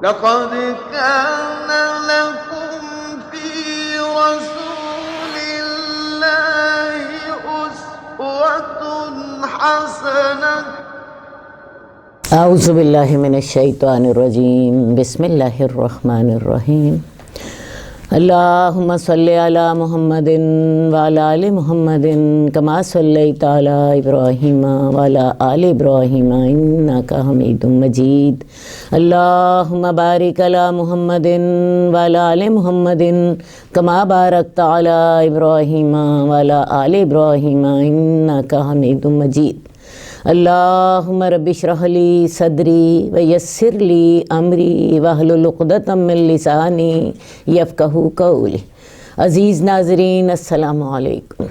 لقد كان لكم في رسول الله أسوة حسنة اعوذ باللہ من الشیطان الرجیم بسم اللہ الرحمن الرحیم اللہم صلی علی محمد وعلی آل محمد کما صلیت علی ابراہیم وعلی آل ابراہیم انک حمید مجید اللہم بارک علی محمد وعلی آل محمد کما بارکت علی ابراہیم وعلی آل ابراہیم انک حمید مجید اللہم رب اشرح لی صدری ویسر لی امری واحلل عقدۃ من لسانی یفقہوا قولی۔ عزیز ناظرین السلام علیکم۔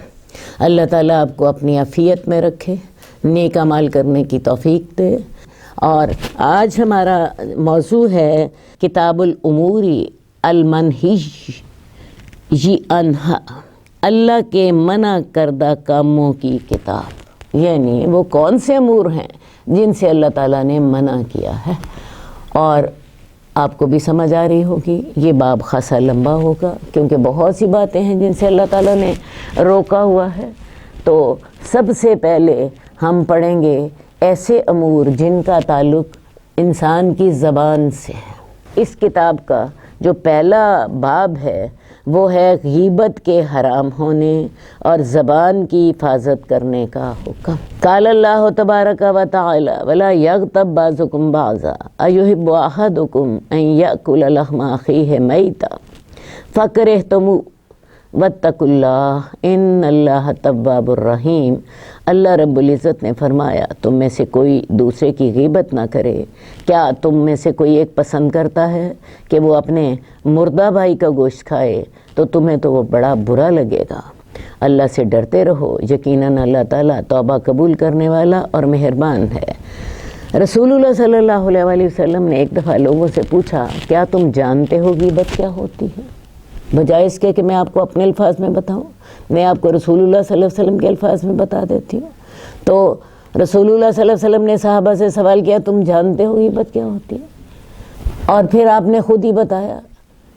اللہ تعالیٰ آپ کو اپنی عافیت میں رکھے، نیک اعمال کرنے کی توفیق دے۔ اور آج ہمارا موضوع ہے کتاب الامور المنہی عنہا، اللہ کے منع کردہ کاموں کی کتاب، یعنی وہ کون سے امور ہیں جن سے اللہ تعالیٰ نے منع کیا ہے۔ اور آپ کو بھی سمجھ آ رہی ہوگی یہ باب خاصا لمبا ہوگا، کیونکہ بہت سی باتیں ہیں جن سے اللہ تعالیٰ نے روکا ہوا ہے۔ تو سب سے پہلے ہم پڑھیں گے ایسے امور جن کا تعلق انسان کی زبان سے ہے۔ اس کتاب کا جو پہلا باب ہے وہ ہے غیبت کے حرام ہونے اور زبان کی حفاظت کرنے کا حکم۔ قال اللہ تبارک و تعالی ولا یغتب بعضکم بعضا ایحب احدکم ان یأکل لحم اخیہ میتا فکرہتموہ واتقوا اللہ ان اللہ تواب الرحیم۔ اللہ رب العزت نے فرمایا تم میں سے کوئی دوسرے کی غیبت نہ کرے۔ کیا تم میں سے کوئی ایک پسند کرتا ہے کہ وہ اپنے مردہ بھائی کا گوشت کھائے؟ تو تمہیں تو وہ بڑا برا لگے گا۔ اللہ سے ڈرتے رہو، یقیناً اللہ تعالیٰ توبہ قبول کرنے والا اور مہربان ہے۔ رسول اللہ صلی اللہ علیہ وسلم نے ایک دفعہ لوگوں سے پوچھا کیا تم جانتے ہو غیبت کیا ہوتی ہے؟ بجائے اس کے کہ میں آپ کو اپنے الفاظ میں بتاؤں، میں آپ کو رسول اللہ صلی اللہ علیہ وسلم کے الفاظ میں بتا دیتی ہوں۔ تو رسول اللہ صلی اللہ علیہ وسلم نے صحابہ سے سوال کیا تم جانتے ہو غیبت کیا ہوتی ہے؟ اور پھر آپ نے خود ہی بتایا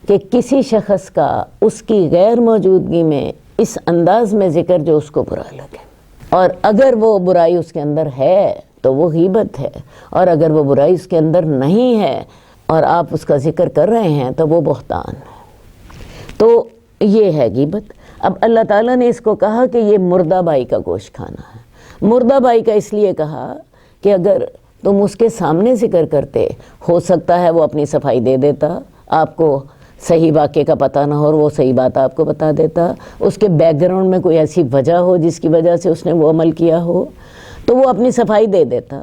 کہ کسی شخص کا اس کی غیر موجودگی میں اس انداز میں ذکر جو اس کو برا لگے، اور اگر وہ برائی اس کے اندر ہے تو وہ غیبت ہے، اور اگر وہ برائی اس کے اندر نہیں ہے اور آپ اس کا ذکر کر رہے ہیں تو وہ بہتان ہے۔ تو یہ ہے غیبت۔ اب اللہ تعالیٰ نے اس کو کہا کہ یہ مردہ بھائی کا گوشت کھانا ہے۔ مردہ بھائی کا اس لیے کہا کہ اگر تم اس کے سامنے ذکر کرتے ہو سکتا ہے وہ اپنی صفائی دے دیتا، آپ کو صحیح واقعے کا پتہ نہ ہو اور وہ صحیح بات آپ کو بتا دیتا، اس کے بیک گراؤنڈ میں کوئی ایسی وجہ ہو جس کی وجہ سے اس نے وہ عمل کیا ہو تو وہ اپنی صفائی دے دیتا۔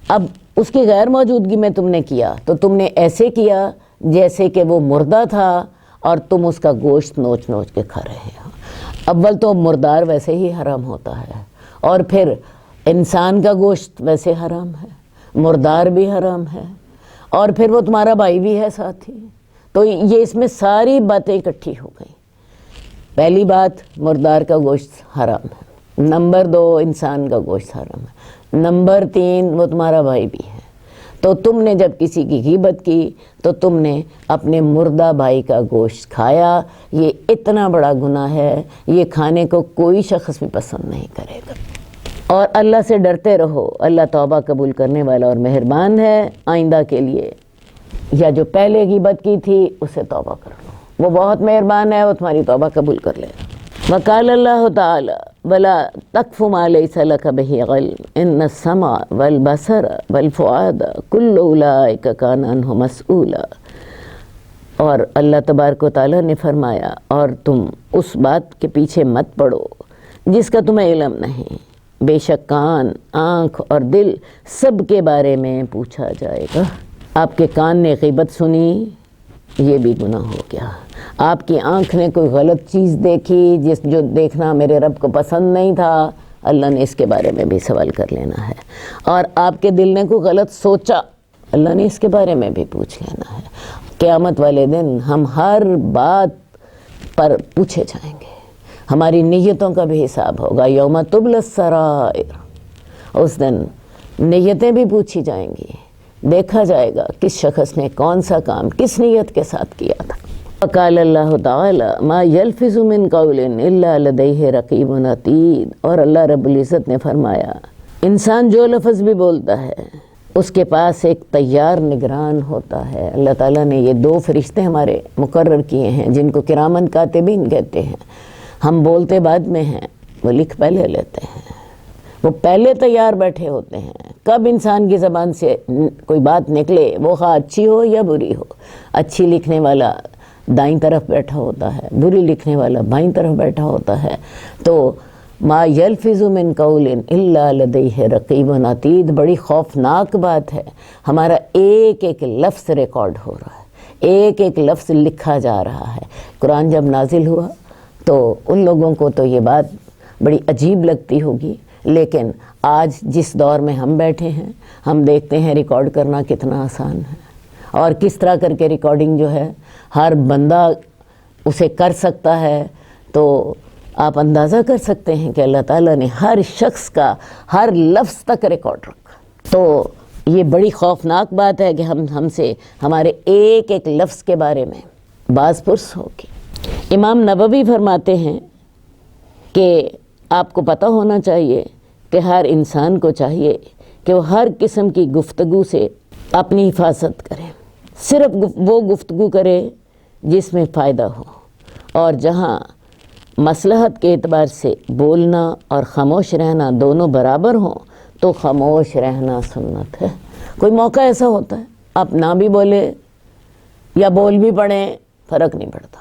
اب اس کی غیر موجودگی میں تم نے کیا تو تم نے ایسے کیا جیسے کہ وہ مردہ تھا اور تم اس کا گوشت نوچ نوچ کے کھا رہے ہو۔ اول تو مردار ویسے ہی حرام ہوتا ہے، اور پھر انسان کا گوشت ویسے حرام ہے، مردار بھی حرام ہے، اور پھر وہ تمہارا بھائی بھی ہے ساتھ ہی۔ تو یہ اس میں ساری باتیں اکٹھی ہو گئیں۔ پہلی بات مردار کا گوشت حرام ہے، نمبر 2 انسان کا گوشت حرام ہے، نمبر 3 وہ تمہارا بھائی بھی ہے۔ تو تم نے جب کسی کی غیبت کی تو تم نے اپنے مردہ بھائی کا گوشت کھایا۔ یہ اتنا بڑا گناہ ہے، یہ کھانے کو کوئی شخص بھی پسند نہیں کرے گا۔ اور اللہ سے ڈرتے رہو، اللہ توبہ قبول کرنے والا اور مہربان ہے۔ آئندہ کے لیے یا جو پہلے غیبت کی تھی اسے توبہ کر لو، وہ بہت مہربان ہے، وہ تمہاری توبہ قبول کر لے گا۔ وقال اللہ تعالی ولا تقف ما لیس لک بہ علم ان السمع والبصر والفؤاد کل اولئک کان عنہ مسئولا۔ اور اللہ تبارک و تعالیٰ نے فرمایا اور تم اس بات کے پیچھے مت پڑو جس کا تمہیں علم نہیں، بے شک کان، آنکھ اور دل سب کے بارے میں پوچھا جائے گا۔ آپ کے کان نے غیبت سنی، یہ بھی گناہ ہو گیا۔ آپ کی آنکھ نے کوئی غلط چیز دیکھی جو دیکھنا میرے رب کو پسند نہیں تھا، اللہ نے اس کے بارے میں بھی سوال کر لینا ہے۔ اور آپ کے دل نے کوئی غلط سوچا، اللہ نے اس کے بارے میں بھی پوچھ لینا ہے۔ قیامت والے دن ہم ہر بات پر پوچھے جائیں گے، ہماری نیتوں کا بھی حساب ہوگا۔ یوم تبلی السرائر، اس دن نیتیں بھی پوچھی جائیں گی، دیکھا جائے گا کس شخص نے کون سا کام کس نیت کے ساتھ کیا تھا۔ وقال اللہ تعالی ما یلفظ من قول الا لدیہ رقیب عتید، اور اللہ رب العزت نے فرمایا انسان جو لفظ بھی بولتا ہے اس کے پاس ایک تیار نگران ہوتا ہے۔ اللہ تعالیٰ نے یہ 2 فرشتے ہمارے مقرر کیے ہیں جن کو کرامن کاتبین کہتے ہیں۔ ہم بولتے بعد میں ہیں، وہ لکھ پہلے لیتے ہیں، وہ پہلے تیار بیٹھے ہوتے ہیں۔ کب انسان کی زبان سے کوئی بات نکلے، وہ خواہ اچھی ہو یا بری ہو، اچھی لکھنے والا دائیں طرف بیٹھا ہوتا ہے، بری لکھنے والا بائیں طرف بیٹھا ہوتا ہے۔ تو ما یلفظ من قول الا لدیہ رقیب عتید، بڑی خوفناک بات ہے۔ ہمارا ایک ایک لفظ ریکارڈ ہو رہا ہے، ایک ایک لفظ لکھا جا رہا ہے۔ قرآن جب نازل ہوا تو ان لوگوں کو تو یہ بات بڑی عجیب لگتی ہوگی، لیکن آج جس دور میں ہم بیٹھے ہیں ہم دیکھتے ہیں ریکارڈ کرنا کتنا آسان ہے، اور کس طرح کر کے ریکارڈنگ جو ہے ہر بندہ اسے کر سکتا ہے۔ تو آپ اندازہ کر سکتے ہیں کہ اللہ تعالیٰ نے ہر شخص کا ہر لفظ تک ریکارڈ رکھا۔ تو یہ بڑی خوفناک بات ہے کہ ہم سے ہمارے ایک ایک لفظ کے بارے میں باز پرس ہوگی۔ امام نووی فرماتے ہیں کہ آپ کو پتہ ہونا چاہیے کہ ہر انسان کو چاہیے کہ وہ ہر قسم کی گفتگو سے اپنی حفاظت کرے، صرف وہ گفتگو کرے جس میں فائدہ ہو، اور جہاں مصلحت کے اعتبار سے بولنا اور خاموش رہنا دونوں برابر ہوں تو خاموش رہنا سنت ہے۔ کوئی موقع ایسا ہوتا ہے آپ نہ بھی بولے یا بول بھی پڑیں، فرق نہیں پڑتا،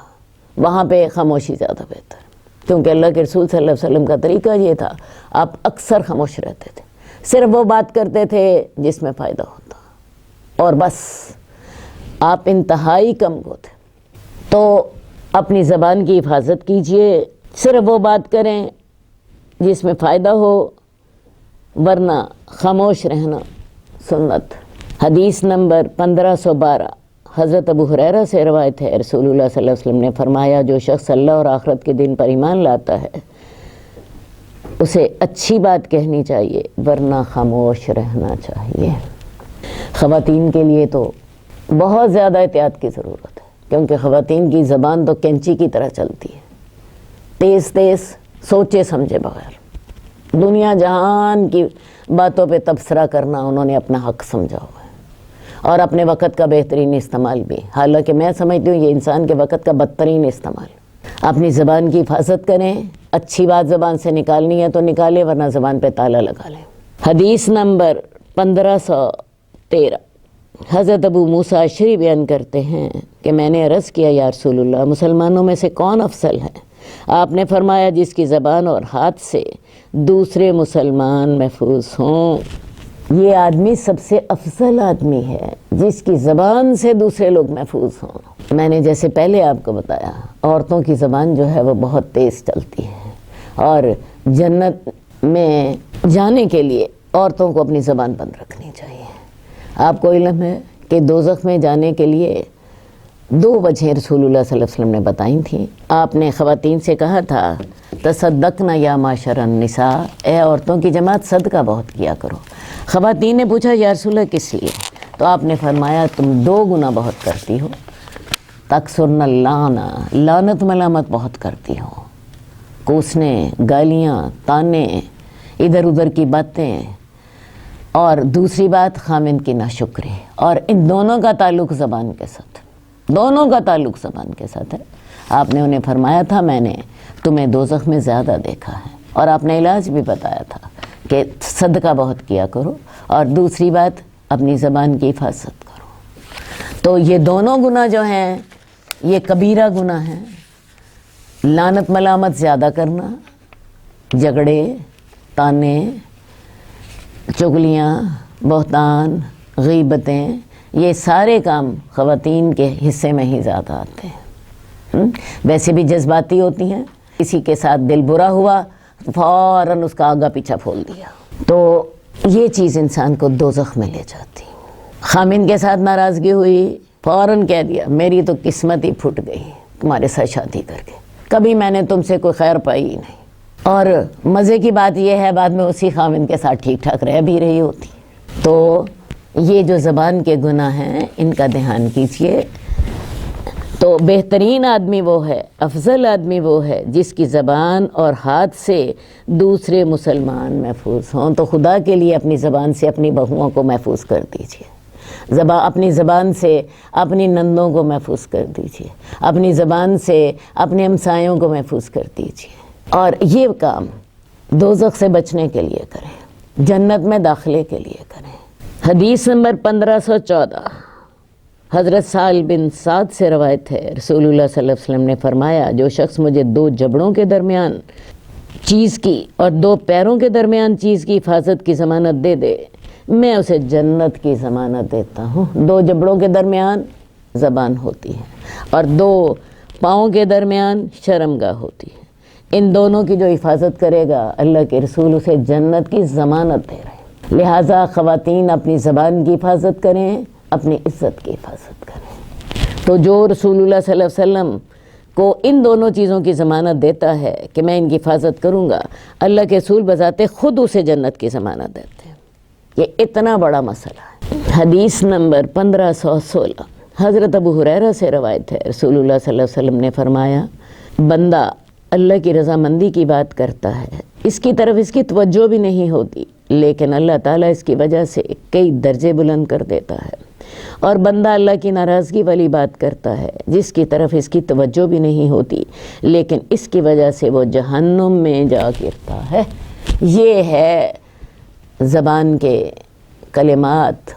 وہاں پہ خاموشی زیادہ بہتر، کیونکہ اللہ کے رسول صلی اللہ علیہ وسلم کا طریقہ یہ تھا، آپ اکثر خاموش رہتے تھے، صرف وہ بات کرتے تھے جس میں فائدہ ہوتا، اور بس آپ انتہائی کم گو تھے۔ تو اپنی زبان کی حفاظت کیجئے، صرف وہ بات کریں جس میں فائدہ ہو، ورنہ خاموش رہنا سنت۔ حدیث نمبر 1512 حضرت ابو ہریرہ سے روایت ہے، رسول اللہ صلی اللہ علیہ وسلم نے فرمایا جو شخص اللہ اور آخرت کے دن پر ایمان لاتا ہے اسے اچھی بات کہنی چاہیے ورنہ خاموش رہنا چاہیے۔ خواتین کے لیے تو بہت زیادہ احتیاط کی ضرورت ہے، کیونکہ خواتین کی زبان تو کینچی کی طرح چلتی ہے، تیز تیز سوچے سمجھے بغیر دنیا جہان کی باتوں پہ تبصرہ کرنا انہوں نے اپنا حق سمجھا ہوا ہے، اور اپنے وقت کا بہترین استعمال بھی، حالانکہ میں سمجھتی ہوں یہ انسان کے وقت کا بدترین استعمال۔ اپنی زبان کی حفاظت کریں، اچھی بات زبان سے نکالنی ہے تو نکالیں ورنہ زبان پہ تالا لگا لیں۔ حدیث نمبر 1513 حضرت ابو موسیٰ اشعری بیان کرتے ہیں کہ میں نے عرض کیا یا رسول اللہ مسلمانوں میں سے کون افضل ہے؟ آپ نے فرمایا جس کی زبان اور ہاتھ سے دوسرے مسلمان محفوظ ہوں۔ یہ آدمی سب سے افضل آدمی ہے جس کی زبان سے دوسرے لوگ محفوظ ہوں۔ میں نے جیسے پہلے آپ کو بتایا عورتوں کی زبان جو ہے وہ بہت تیز چلتی ہے، اور جنت میں جانے کے لیے عورتوں کو اپنی زبان بند رکھنی چاہیے۔ آپ کو علم ہے کہ دوزخ میں جانے کے لیے 2 وجہیں رسول اللہ صلی اللہ علیہ وسلم نے بتائی تھیں۔ آپ نے خواتین سے کہا تھا تصدقنا یا معاشر النساء، اے عورتوں کی جماعت صدقہ بہت کیا کرو۔ خواتین نے پوچھا یا رسول اللہ کس لیے؟ تو آپ نے فرمایا تم 2 گنا بہت کرتی ہو، تکثرن اللعنہ، لعنت ملامت بہت کرتی ہو، کوسنے، گالیاں، تانے، ادھر ادھر کی باتیں، اور دوسری بات خامن کی ناشکری، اور ان دونوں کا تعلق زبان کے ساتھ، دونوں کا تعلق زبان کے ساتھ ہے۔ آپ نے انہیں فرمایا تھا میں نے تمہیں دوزخ میں زیادہ دیکھا ہے، اور آپ نے علاج بھی بتایا تھا کہ صدقہ بہت کیا کرو، اور دوسری بات اپنی زبان کی حفاظت کرو۔ تو یہ دونوں گناہ جو ہیں یہ کبیرہ گناہ ہیں، لعنت ملامت زیادہ کرنا، جھگڑے، تانے، چغلیاں، بہتان، غیبتیں، یہ سارے کام خواتین کے حصے میں ہی زیادہ آتے ہیں۔ ویسے بھی جذباتی ہوتی ہیں، کسی کے ساتھ دل برا ہوا فوراً اس کا آگا پیچھا پھول دیا، تو یہ چیز انسان کو دوزخ میں لے جاتی۔ خامن کے ساتھ ناراضگی ہوئی، فوراً کہہ دیا میری تو قسمت ہی پھٹ گئی تمہارے ساتھ شادی کر کے، کبھی میں نے تم سے کوئی خیر پائی ہی نہیں۔ اور مزے کی بات یہ ہے بعد میں اسی خامن کے ساتھ ٹھیک ٹھاک رہ بھی رہی ہوتی۔ تو یہ جو زبان کے گناہ ہیں ان کا دھیان کیجیے. تو بہترین آدمی وہ ہے، افضل آدمی وہ ہے جس کی زبان اور ہاتھ سے دوسرے مسلمان محفوظ ہوں. تو خدا کے لیے اپنی زبان سے اپنی بہوؤں کو محفوظ کر دیجیے، اپنی زبان سے اپنی نندوں کو محفوظ کر دیجیے، اپنی زبان سے اپنے ہمسایوں کو محفوظ کر دیجیے. اور یہ کام دوزخ سے بچنے کے لیے کریں، جنت میں داخلے کے لیے کریں. حدیث نمبر 1514 حضرت سہل بن سعد سے روایت ہے، رسول اللہ صلی اللہ علیہ وسلم نے فرمایا جو شخص مجھے 2 جبڑوں کے درمیان چیز کی اور 2 پیروں کے درمیان چیز کی حفاظت کی ضمانت دے دے میں اسے جنت کی ضمانت دیتا ہوں. 2 جبڑوں کے درمیان زبان ہوتی ہے اور 2 پاؤں کے درمیان شرمگاہ ہوتی ہے. ان دونوں کی جو حفاظت کرے گا اللہ کے رسول اسے جنت کی ضمانت دے رہے ہیں. لہٰذا خواتین اپنی زبان کی حفاظت کریں، اپنی عزت کی حفاظت کریں. تو جو رسول اللہ صلی اللہ علیہ وسلم کو ان دونوں چیزوں کی ضمانت دیتا ہے کہ میں ان کی حفاظت کروں گا، اللہ کے رسول بذات خود اسے جنت کی ضمانت دیتے ہیں. یہ اتنا بڑا مسئلہ ہے. حدیث نمبر 1516 حضرت ابو ہریرہ سے روایت ہے، رسول اللہ صلی اللہ علیہ وسلم نے فرمایا بندہ اللہ کی رضامندی کی بات کرتا ہے، اس کی طرف اس کی توجہ بھی نہیں ہوتی، لیکن اللہ تعالیٰ اس کی وجہ سے کئی درجے بلند کر دیتا ہے. اور بندہ اللہ کی ناراضگی والی بات کرتا ہے جس کی طرف اس کی توجہ بھی نہیں ہوتی، لیکن اس کی وجہ سے وہ جہنم میں جا گرتا ہے. یہ ہے زبان کے کلمات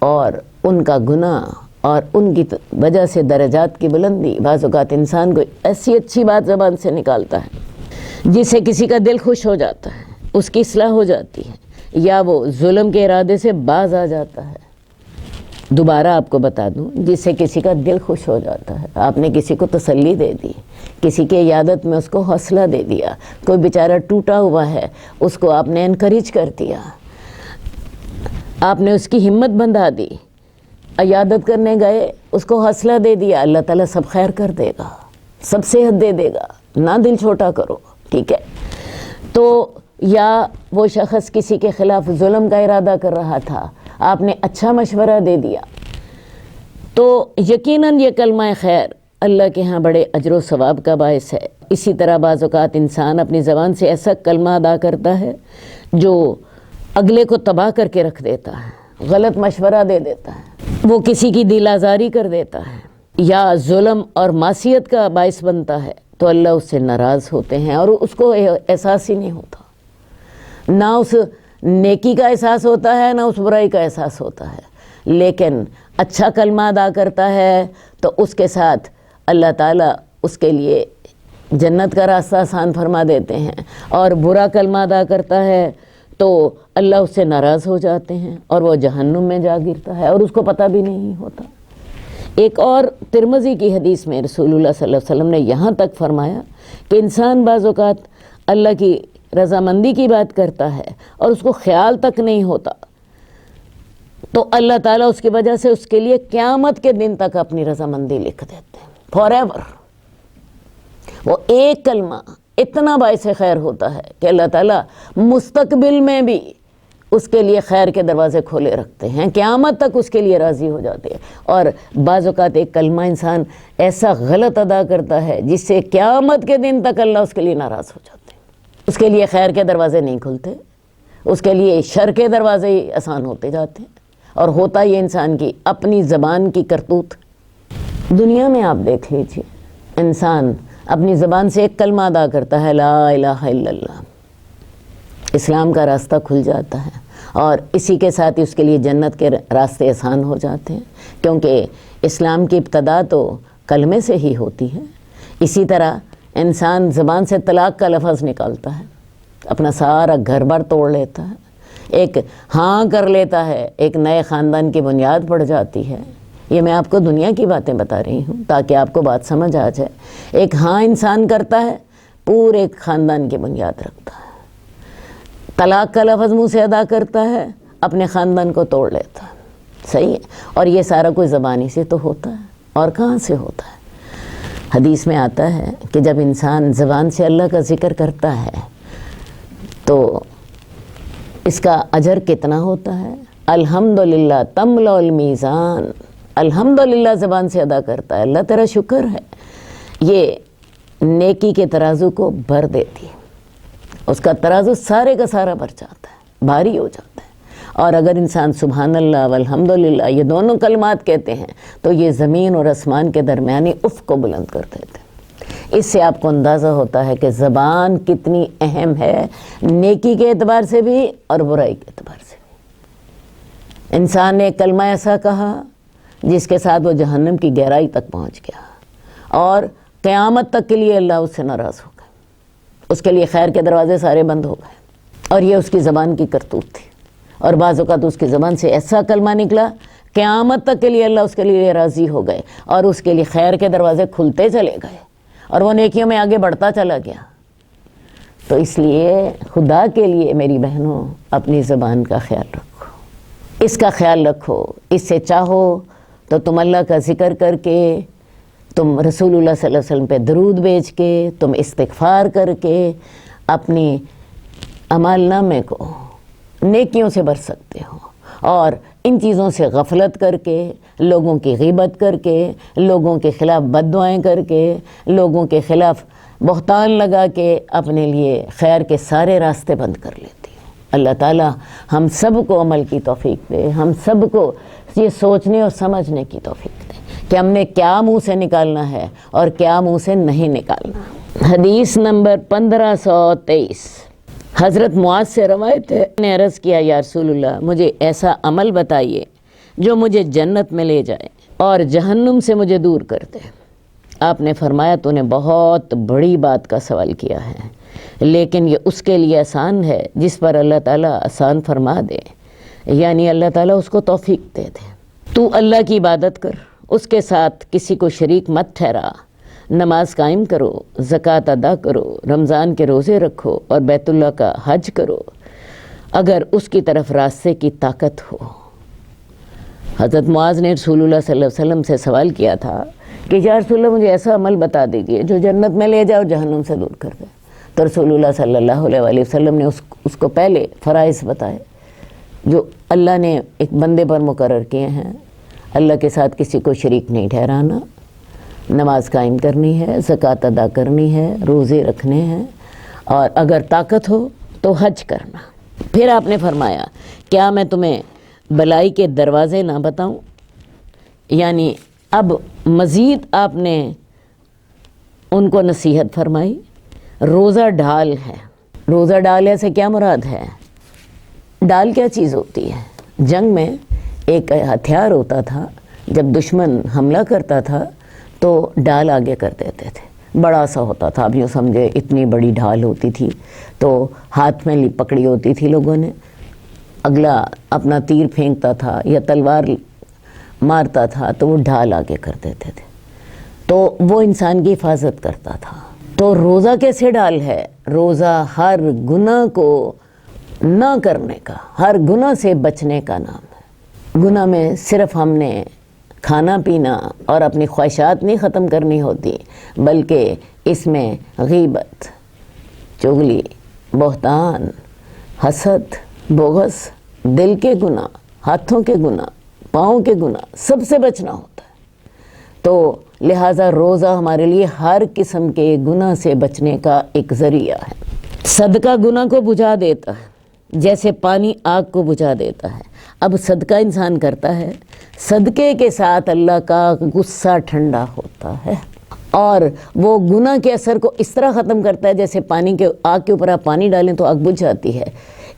اور ان کا گناہ اور ان کی وجہ سے درجات کی بلندی. بعض اوقات انسان کو ایسی اچھی بات زبان سے نکالتا ہے جس سے کسی کا دل خوش ہو جاتا ہے، اس کی اصلاح ہو جاتی ہے، یا وہ ظلم کے ارادے سے باز آ جاتا ہے. دوبارہ آپ کو بتا دوں، جس سے کسی کا دل خوش ہو جاتا ہے. آپ نے کسی کو تسلی دے دی، کسی کی عیادت میں اس کو حوصلہ دے دیا، کوئی بیچارہ ٹوٹا ہوا ہے اس کو آپ نے انکریج کر دیا، آپ نے اس کی ہمت بندھا دی، عیادت کرنے گئے اس کو حوصلہ دے دیا. اللہ تعالیٰ سب خیر کر دے گا، سب صحت دے دے گا. نہ دل چھوٹا کرو، ٹھیک ہے. تو یا وہ شخص کسی کے خلاف ظلم کا ارادہ کر رہا تھا، آپ نے اچھا مشورہ دے دیا، تو یقیناً یہ کلمہ خیر اللہ کے ہاں بڑے اجر و ثواب کا باعث ہے. اسی طرح بعض اوقات انسان اپنی زبان سے ایسا کلمہ ادا کرتا ہے جو اگلے کو تباہ کر کے رکھ دیتا ہے، غلط مشورہ دے دیتا ہے، وہ کسی کی دل آزاری کر دیتا ہے یا ظلم اور معصیت کا باعث بنتا ہے، تو اللہ اس سے ناراض ہوتے ہیں اور اس کو احساس ہی نہیں ہوتا. نہ اس نیکی کا احساس ہوتا ہے، نہ اس برائی کا احساس ہوتا ہے. لیکن اچھا کلمہ ادا کرتا ہے تو اس کے ساتھ اللہ تعالیٰ اس کے لیے جنت کا راستہ آسان فرما دیتے ہیں، اور برا کلمہ ادا کرتا ہے تو اللہ اس سے ناراض ہو جاتے ہیں اور وہ جہنم میں جا گرتا ہے اور اس کو پتہ بھی نہیں ہوتا. ایک اور ترمذی کی حدیث میں رسول اللہ صلی اللہ علیہ وسلم نے یہاں تک فرمایا کہ انسان بعض اوقات اللہ کی رضامندی کی بات کرتا ہے اور اس کو خیال تک نہیں ہوتا، تو اللہ تعالیٰ اس کی وجہ سے اس کے لیے قیامت کے دن تک اپنی رضامندی لکھ دیتے ہیں فار ایور. وہ ایک کلمہ اتنا باعث خیر ہوتا ہے کہ اللہ تعالیٰ مستقبل میں بھی اس کے لیے خیر کے دروازے کھولے رکھتے ہیں، قیامت تک اس کے لیے راضی ہو جاتے ہیں. اور بعض اوقات ایک کلمہ انسان ایسا غلط ادا کرتا ہے جس سے قیامت کے دن تک اللہ اس کے لیے ناراض ہو جاتے ہیں، اس کے لیے خیر کے دروازے نہیں کھلتے، اس کے لیے شر کے دروازے ہی آسان ہوتے جاتے ہیں. اور ہوتا یہ انسان کی اپنی زبان کی کرتوت. دنیا میں آپ دیکھ لیجیے، انسان اپنی زبان سے ایک کلمہ ادا کرتا ہے لا الہ الا اللہ، اسلام کا راستہ کھل جاتا ہے اور اسی کے ساتھ ہی اس کے لیے جنت کے راستے آسان ہو جاتے ہیں، کیونکہ اسلام کی ابتدا تو کلمے سے ہی ہوتی ہے. اسی طرح انسان زبان سے طلاق کا لفظ نکالتا ہے، اپنا سارا گھر بار توڑ لیتا ہے، ایک ہاں کر لیتا ہے، ایک نئے خاندان کی بنیاد پڑ جاتی ہے. یہ میں آپ کو دنیا کی باتیں بتا رہی ہوں تاکہ آپ کو بات سمجھ آ جائے. ایک ہاں انسان کرتا ہے، پورے خاندان کی بنیاد رکھتا ہے. طلاق کا لفظ منہ سے ادا کرتا ہے، اپنے خاندان کو توڑ لیتا ہے. صحیح ہے. اور یہ سارا کوئی زبانی سے تو ہوتا ہے، اور کہاں سے ہوتا ہے؟ حدیث میں آتا ہے کہ جب انسان زبان سے اللہ کا ذکر کرتا ہے تو اس کا اجر کتنا ہوتا ہے؟ الحمدللہ تملا المیزان، الحمدللہ زبان سے ادا کرتا ہے، اللہ تیرا شکر ہے، یہ نیکی کے ترازو کو بھر دیتی ہے، اس کا ترازو سارے کا سارا بھر جاتا ہے، بھاری ہو جاتا ہے۔ اور اگر انسان سبحان اللہ والحمدللہ یہ دونوں کلمات کہتے ہیں تو یہ زمین اور آسمان کے درمیانی افق کو بلند کر دیتے ہیں۔ اس سے آپ کو اندازہ ہوتا ہے کہ زبان کتنی اہم ہے، نیکی کے اعتبار سے بھی اور برائی کے اعتبار سے بھی۔ انسان نے ایک کلمہ ایسا کہا جس کے ساتھ وہ جہنم کی گہرائی تک پہنچ گیا، اور قیامت تک کے لیے اللہ اس سے ناراض ہو گئے، اس کے لیے خیر کے دروازے سارے بند ہو گئے، اور یہ اس کی زبان کی کرتوت تھی۔ اور بعض اوقات اس کی زبان سے ایسا کلمہ نکلا، قیامت تک کے لیے اللہ اس کے لیے راضی ہو گئے، اور اس کے لیے خیر کے دروازے کھلتے چلے گئے، اور وہ نیکیوں میں آگے بڑھتا چلا گیا۔ تو اس لیے خدا کے لیے میری بہنوں اپنی زبان کا خیال رکھو، اس کا خیال رکھو، اس سے چاہو تو تم اللہ کا ذکر کر کے، تم رسول اللہ صلی اللہ علیہ وسلم پہ درود بھیج کے، تم استغفار کر کے اپنی اعمال نامے کو نیکیوں سے بھر سکتے ہو، اور ان چیزوں سے غفلت کر کے، لوگوں کی غیبت کر کے، لوگوں کے خلاف بد دعائیں کر کے، لوگوں کے خلاف بہتان لگا کے اپنے لیے خیر کے سارے راستے بند کر لیتی ہو۔ اللہ تعالی ہم سب کو عمل کی توفیق دے، ہم سب کو یہ سوچنے اور سمجھنے کی توفیق دے کہ ہم نے کیا منہ سے نکالنا ہے اور کیا منہ سے نہیں نکالنا۔ حدیث نمبر 1523، حضرت معاذ سے روایت ہے، نے عرض کیا یا رسول اللہ مجھے ایسا عمل بتائیے جو مجھے جنت میں لے جائے اور جہنم سے مجھے دور کر دے۔ آپ نے فرمایا تو نے بہت بڑی بات کا سوال کیا ہے، لیکن یہ اس کے لیے آسان ہے جس پر اللہ تعالیٰ آسان فرما دے، یعنی اللہ تعالیٰ اس کو توفیق دے دے۔ تو اللہ کی عبادت کر، اس کے ساتھ کسی کو شریک مت ٹھہرا، نماز قائم کرو، زکوٰۃ ادا کرو، رمضان کے روزے رکھو اور بیت اللہ کا حج کرو اگر اس کی طرف راستے کی طاقت ہو۔ حضرت معاذ نے رسول اللہ صلی اللہ علیہ وسلم سے سوال کیا تھا کہ یا رسول اللہ مجھے ایسا عمل بتا دیجئے جو جنت میں لے جائے اور جہنم سے دور کر دے۔ تو رسول اللہ صلی اللہ علیہ وآلہ وسلم نے اس کو پہلے فرائض بتائے جو اللہ نے ایک بندے پر مقرر کیے ہیں۔ اللہ کے ساتھ کسی کو شریک نہیں ٹھہرانا، نماز قائم کرنی ہے، زکوٰۃ ادا کرنی ہے، روزے رکھنے ہیں، اور اگر طاقت ہو تو حج کرنا۔ پھر آپ نے فرمایا کیا میں تمہیں بلائی کے دروازے نہ بتاؤں؟ یعنی اب مزید آپ نے ان کو نصیحت فرمائی۔ روزہ ڈھال ہے، روزہ ڈال سے کیا مراد ہے؟ ڈال کیا چیز ہوتی ہے؟ جنگ میں ایک ہتھیار ہوتا تھا، جب دشمن حملہ کرتا تھا تو ڈال آگے کر دیتے تھے، بڑا سا ہوتا تھا، اب یوں سمجھے اتنی بڑی ڈھال ہوتی تھی، تو ہاتھ میں پکڑی ہوتی تھی لوگوں نے، اگلا اپنا تیر پھینکتا تھا یا تلوار مارتا تھا تو وہ ڈھال آگے کر دیتے تھے، تو وہ انسان کی حفاظت کرتا تھا۔ تو روزہ کیسے ڈال ہے؟ روزہ ہر گناہ کو نہ کرنے کا، ہر گناہ سے بچنے کا نام ہے۔ گناہ میں صرف ہم نے کھانا پینا اور اپنی خواہشات نہیں ختم کرنی ہوتی، بلکہ اس میں غیبت، چغلی، بہتان، حسد، بغض، دل کے گناہ، ہاتھوں کے گناہ، پاؤں کے گناہ، سب سے بچنا ہوتا ہے۔ تو لہٰذا روزہ ہمارے لیے ہر قسم کے گناہ سے بچنے کا ایک ذریعہ ہے۔ صدقہ گناہ کو بجھا دیتا ہے جیسے پانی آگ کو بجھا دیتا ہے۔ اب صدقہ انسان کرتا ہے، صدقے کے ساتھ اللہ کا غصہ ٹھنڈا ہوتا ہے، اور وہ گناہ کے اثر کو اس طرح ختم کرتا ہے جیسے آگ کے اوپر آپ پانی ڈالیں تو آگ بجھ جاتی ہے۔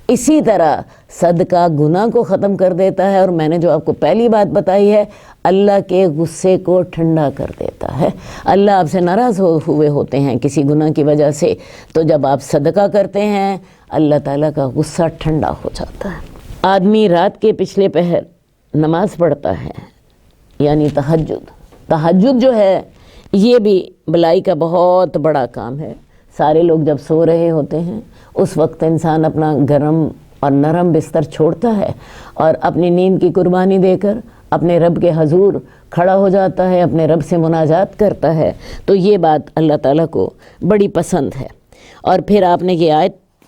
اسی طرح صدقہ گناہ کو ختم کر دیتا ہے، اور میں نے جو آپ کو پہلی بات بتائی ہے، اللہ کے غصے کو ٹھنڈا کر دیتا ہے۔ اللہ آپ سے ناراض ہوئے ہوتے ہیں کسی گناہ کی وجہ سے، تو جب آپ صدقہ کرتے ہیں اللہ تعالیٰ کا غصہ ٹھنڈا ہو جاتا ہے۔ آدمی رات کے پچھلے پہر نماز پڑھتا ہے، یعنی تہجد جو ہے یہ بھی بلائی کا بہت بڑا کام ہے۔ سارے لوگ جب سو رہے ہوتے ہیں اس وقت انسان اپنا گرم اور نرم بستر چھوڑتا ہے اور اپنی نیند کی قربانی دے کر اپنے رب کے حضور کھڑا ہو جاتا ہے، اپنے رب سے مناجات کرتا ہے۔ تو یہ بات اللہ تعالیٰ کو بڑی پسند ہے۔ اور پھر آپ نے یہ آیت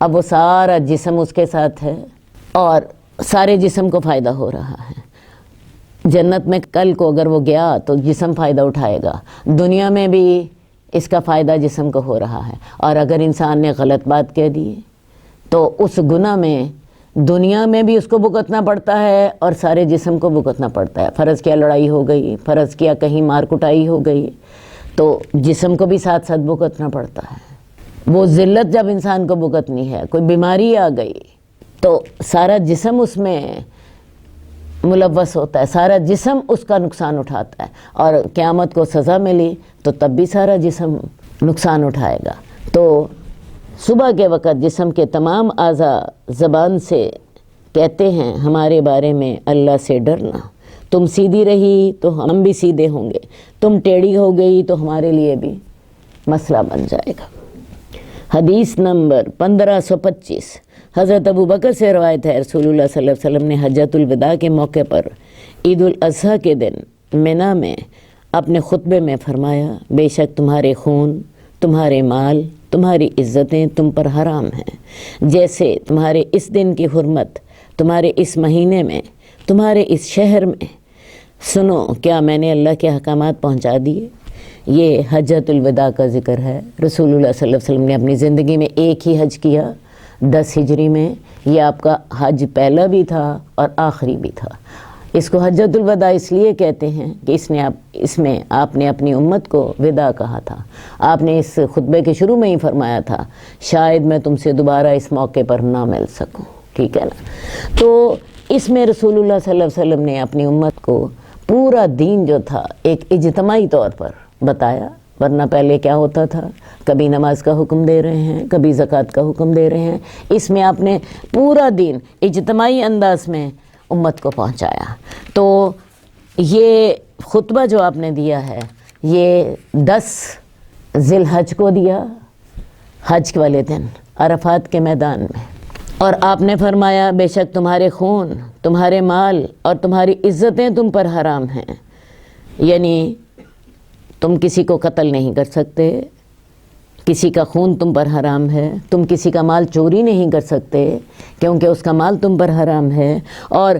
اب وہ سارا جسم اس کے ساتھ ہے اور سارے جسم کو فائدہ ہو رہا ہے۔ جنت میں کل کو اگر وہ گیا تو جسم فائدہ اٹھائے گا، دنیا میں بھی اس کا فائدہ جسم کو ہو رہا ہے، اور اگر انسان نے غلط بات کہہ دی تو اس گناہ میں دنیا میں بھی اس کو بھگتنا پڑتا ہے اور سارے جسم کو بھگتنا پڑتا ہے۔ فرض کیا لڑائی ہو گئی، فرض کیا کہیں مار کٹائی ہو گئی تو جسم کو بھی ساتھ ساتھ بھگتنا پڑتا ہے۔ وہ ذلت جب انسان کو بھگتنی ہے، کوئی بیماری آ گئی تو سارا جسم اس میں ملوث ہوتا ہے، سارا جسم اس کا نقصان اٹھاتا ہے، اور قیامت کو سزا ملی تو تب بھی سارا جسم نقصان اٹھائے گا۔ تو صبح کے وقت جسم کے تمام اعضاء زبان سے کہتے ہیں ہمارے بارے میں اللہ سے ڈرنا، تم سیدھی رہی تو ہم بھی سیدھے ہوں گے، تم ٹیڑھی ہو گئی تو ہمارے لیے بھی مسئلہ بن جائے گا۔ حدیث نمبر 1525 حضرت ابو بکر سے روایت ہے، رسول اللہ صلی اللہ علیہ وسلم نے حجۃ الوداع کے موقع پر عید الاضحیٰ کے دن منی میں اپنے خطبے میں فرمایا، بے شک تمہارے خون، تمہارے مال، تمہاری عزتیں تم پر حرام ہیں، جیسے تمہارے اس دن کی حرمت تمہارے اس مہینے میں، تمہارے اس شہر میں۔ سنو، کیا میں نے اللہ کے احکامات پہنچا دیے؟ یہ حجۃ الوداع کا ذکر ہے۔ رسول اللہ صلی اللہ علیہ وسلم نے اپنی زندگی میں ایک ہی حج کیا 10 ہجری میں، یہ آپ کا حج پہلا بھی تھا اور آخری بھی تھا۔ اس کو حجۃ الوداع اس لیے کہتے ہیں کہ اس میں آپ نے اپنی امت کو وداع کہا تھا۔ آپ نے اس خطبے کے شروع میں ہی فرمایا تھا، شاید میں تم سے دوبارہ اس موقع پر نہ مل سکوں، ٹھیک ہے نا۔ تو اس میں رسول اللہ صلی اللہ علیہ وسلم نے اپنی امت کو پورا دین جو تھا ایک اجتماعی طور پر بتایا، ورنہ پہلے کیا ہوتا تھا، کبھی نماز کا حکم دے رہے ہیں، کبھی زکوٰۃ کا حکم دے رہے ہیں۔ اس میں آپ نے پورا دین اجتماعی انداز میں امت کو پہنچایا۔ تو یہ خطبہ جو آپ نے دیا ہے یہ 10 ذی الحج کو دیا، حج والے دن عرفات کے میدان میں، اور آپ نے فرمایا بے شک تمہارے خون، تمہارے مال اور تمہاری عزتیں تم پر حرام ہیں، یعنی تم کسی کو قتل نہیں کر سکتے، کسی کا خون تم پر حرام ہے، تم کسی کا مال چوری نہیں کر سکتے کیونکہ اس کا مال تم پر حرام ہے، اور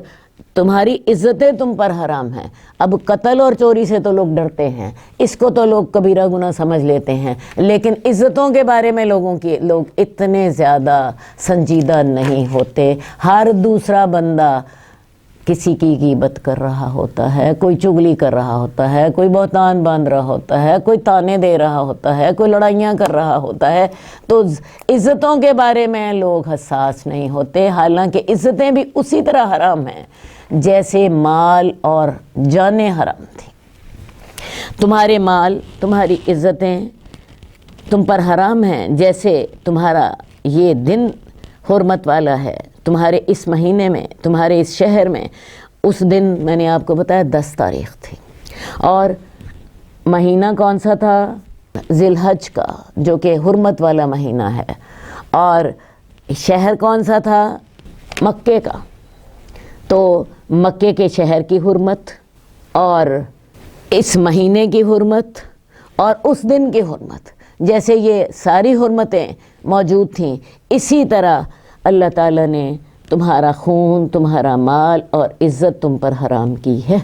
تمہاری عزتیں تم پر حرام ہیں۔ اب قتل اور چوری سے تو لوگ ڈرتے ہیں، اس کو تو لوگ کبیرہ گناہ سمجھ لیتے ہیں، لیکن عزتوں کے بارے میں لوگ اتنے زیادہ سنجیدہ نہیں ہوتے۔ ہر دوسرا بندہ کسی کی غیبت کر رہا ہوتا ہے، کوئی چغلی کر رہا ہوتا ہے، کوئی بہتان باندھ رہا ہوتا ہے، کوئی تانے دے رہا ہوتا ہے، کوئی لڑائیاں کر رہا ہوتا ہے، تو عزتوں کے بارے میں لوگ حساس نہیں ہوتے، حالانکہ عزتیں بھی اسی طرح حرام ہیں جیسے مال اور جانیں حرام تھیں۔ تمہارے مال، تمہاری عزتیں تم پر حرام ہیں، جیسے تمہارا یہ دن حرمت والا ہے تمہارے اس مہینے میں، تمہارے اس شہر میں۔ اس دن میں نے آپ کو بتایا 10 تاریخ تھی، اور مہینہ کون سا تھا؟ ذی الحج کا، جو کہ حرمت والا مہینہ ہے، اور شہر کون سا تھا؟ مکے کا۔ تو مکے کے شہر کی حرمت اور اس مہینے کی حرمت اور اس دن کی حرمت، جیسے یہ ساری حرمتیں موجود تھیں، اسی طرح اللہ تعالیٰ نے تمہارا خون، تمہارا مال اور عزت تم پر حرام کی ہے۔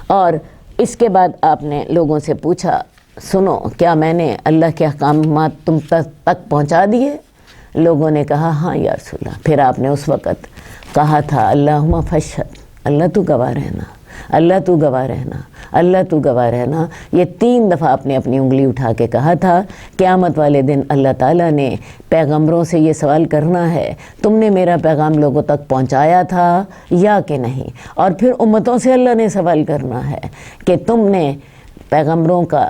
اور اس کے بعد آپ نے لوگوں سے پوچھا، سنو، کیا میں نے اللہ کے احکامات تم تک پہنچا دیے؟ لوگوں نے کہا ہاں یا رسول اللہ۔ پھر آپ نے اس وقت کہا تھا اللہم فاشہد، اللہ تو گواہ رہنا، اللہ تو گواہ رہنا، اللہ تو گواہ رہنا۔ یہ 3 دفعہ آپ نے اپنی انگلی اٹھا کے کہا تھا۔ قیامت والے دن اللہ تعالیٰ نے پیغمبروں سے یہ سوال کرنا ہے، تم نے میرا پیغام لوگوں تک پہنچایا تھا یا کہ نہیں؟ اور پھر امتوں سے اللہ نے سوال کرنا ہے کہ تم نے پیغمبروں کا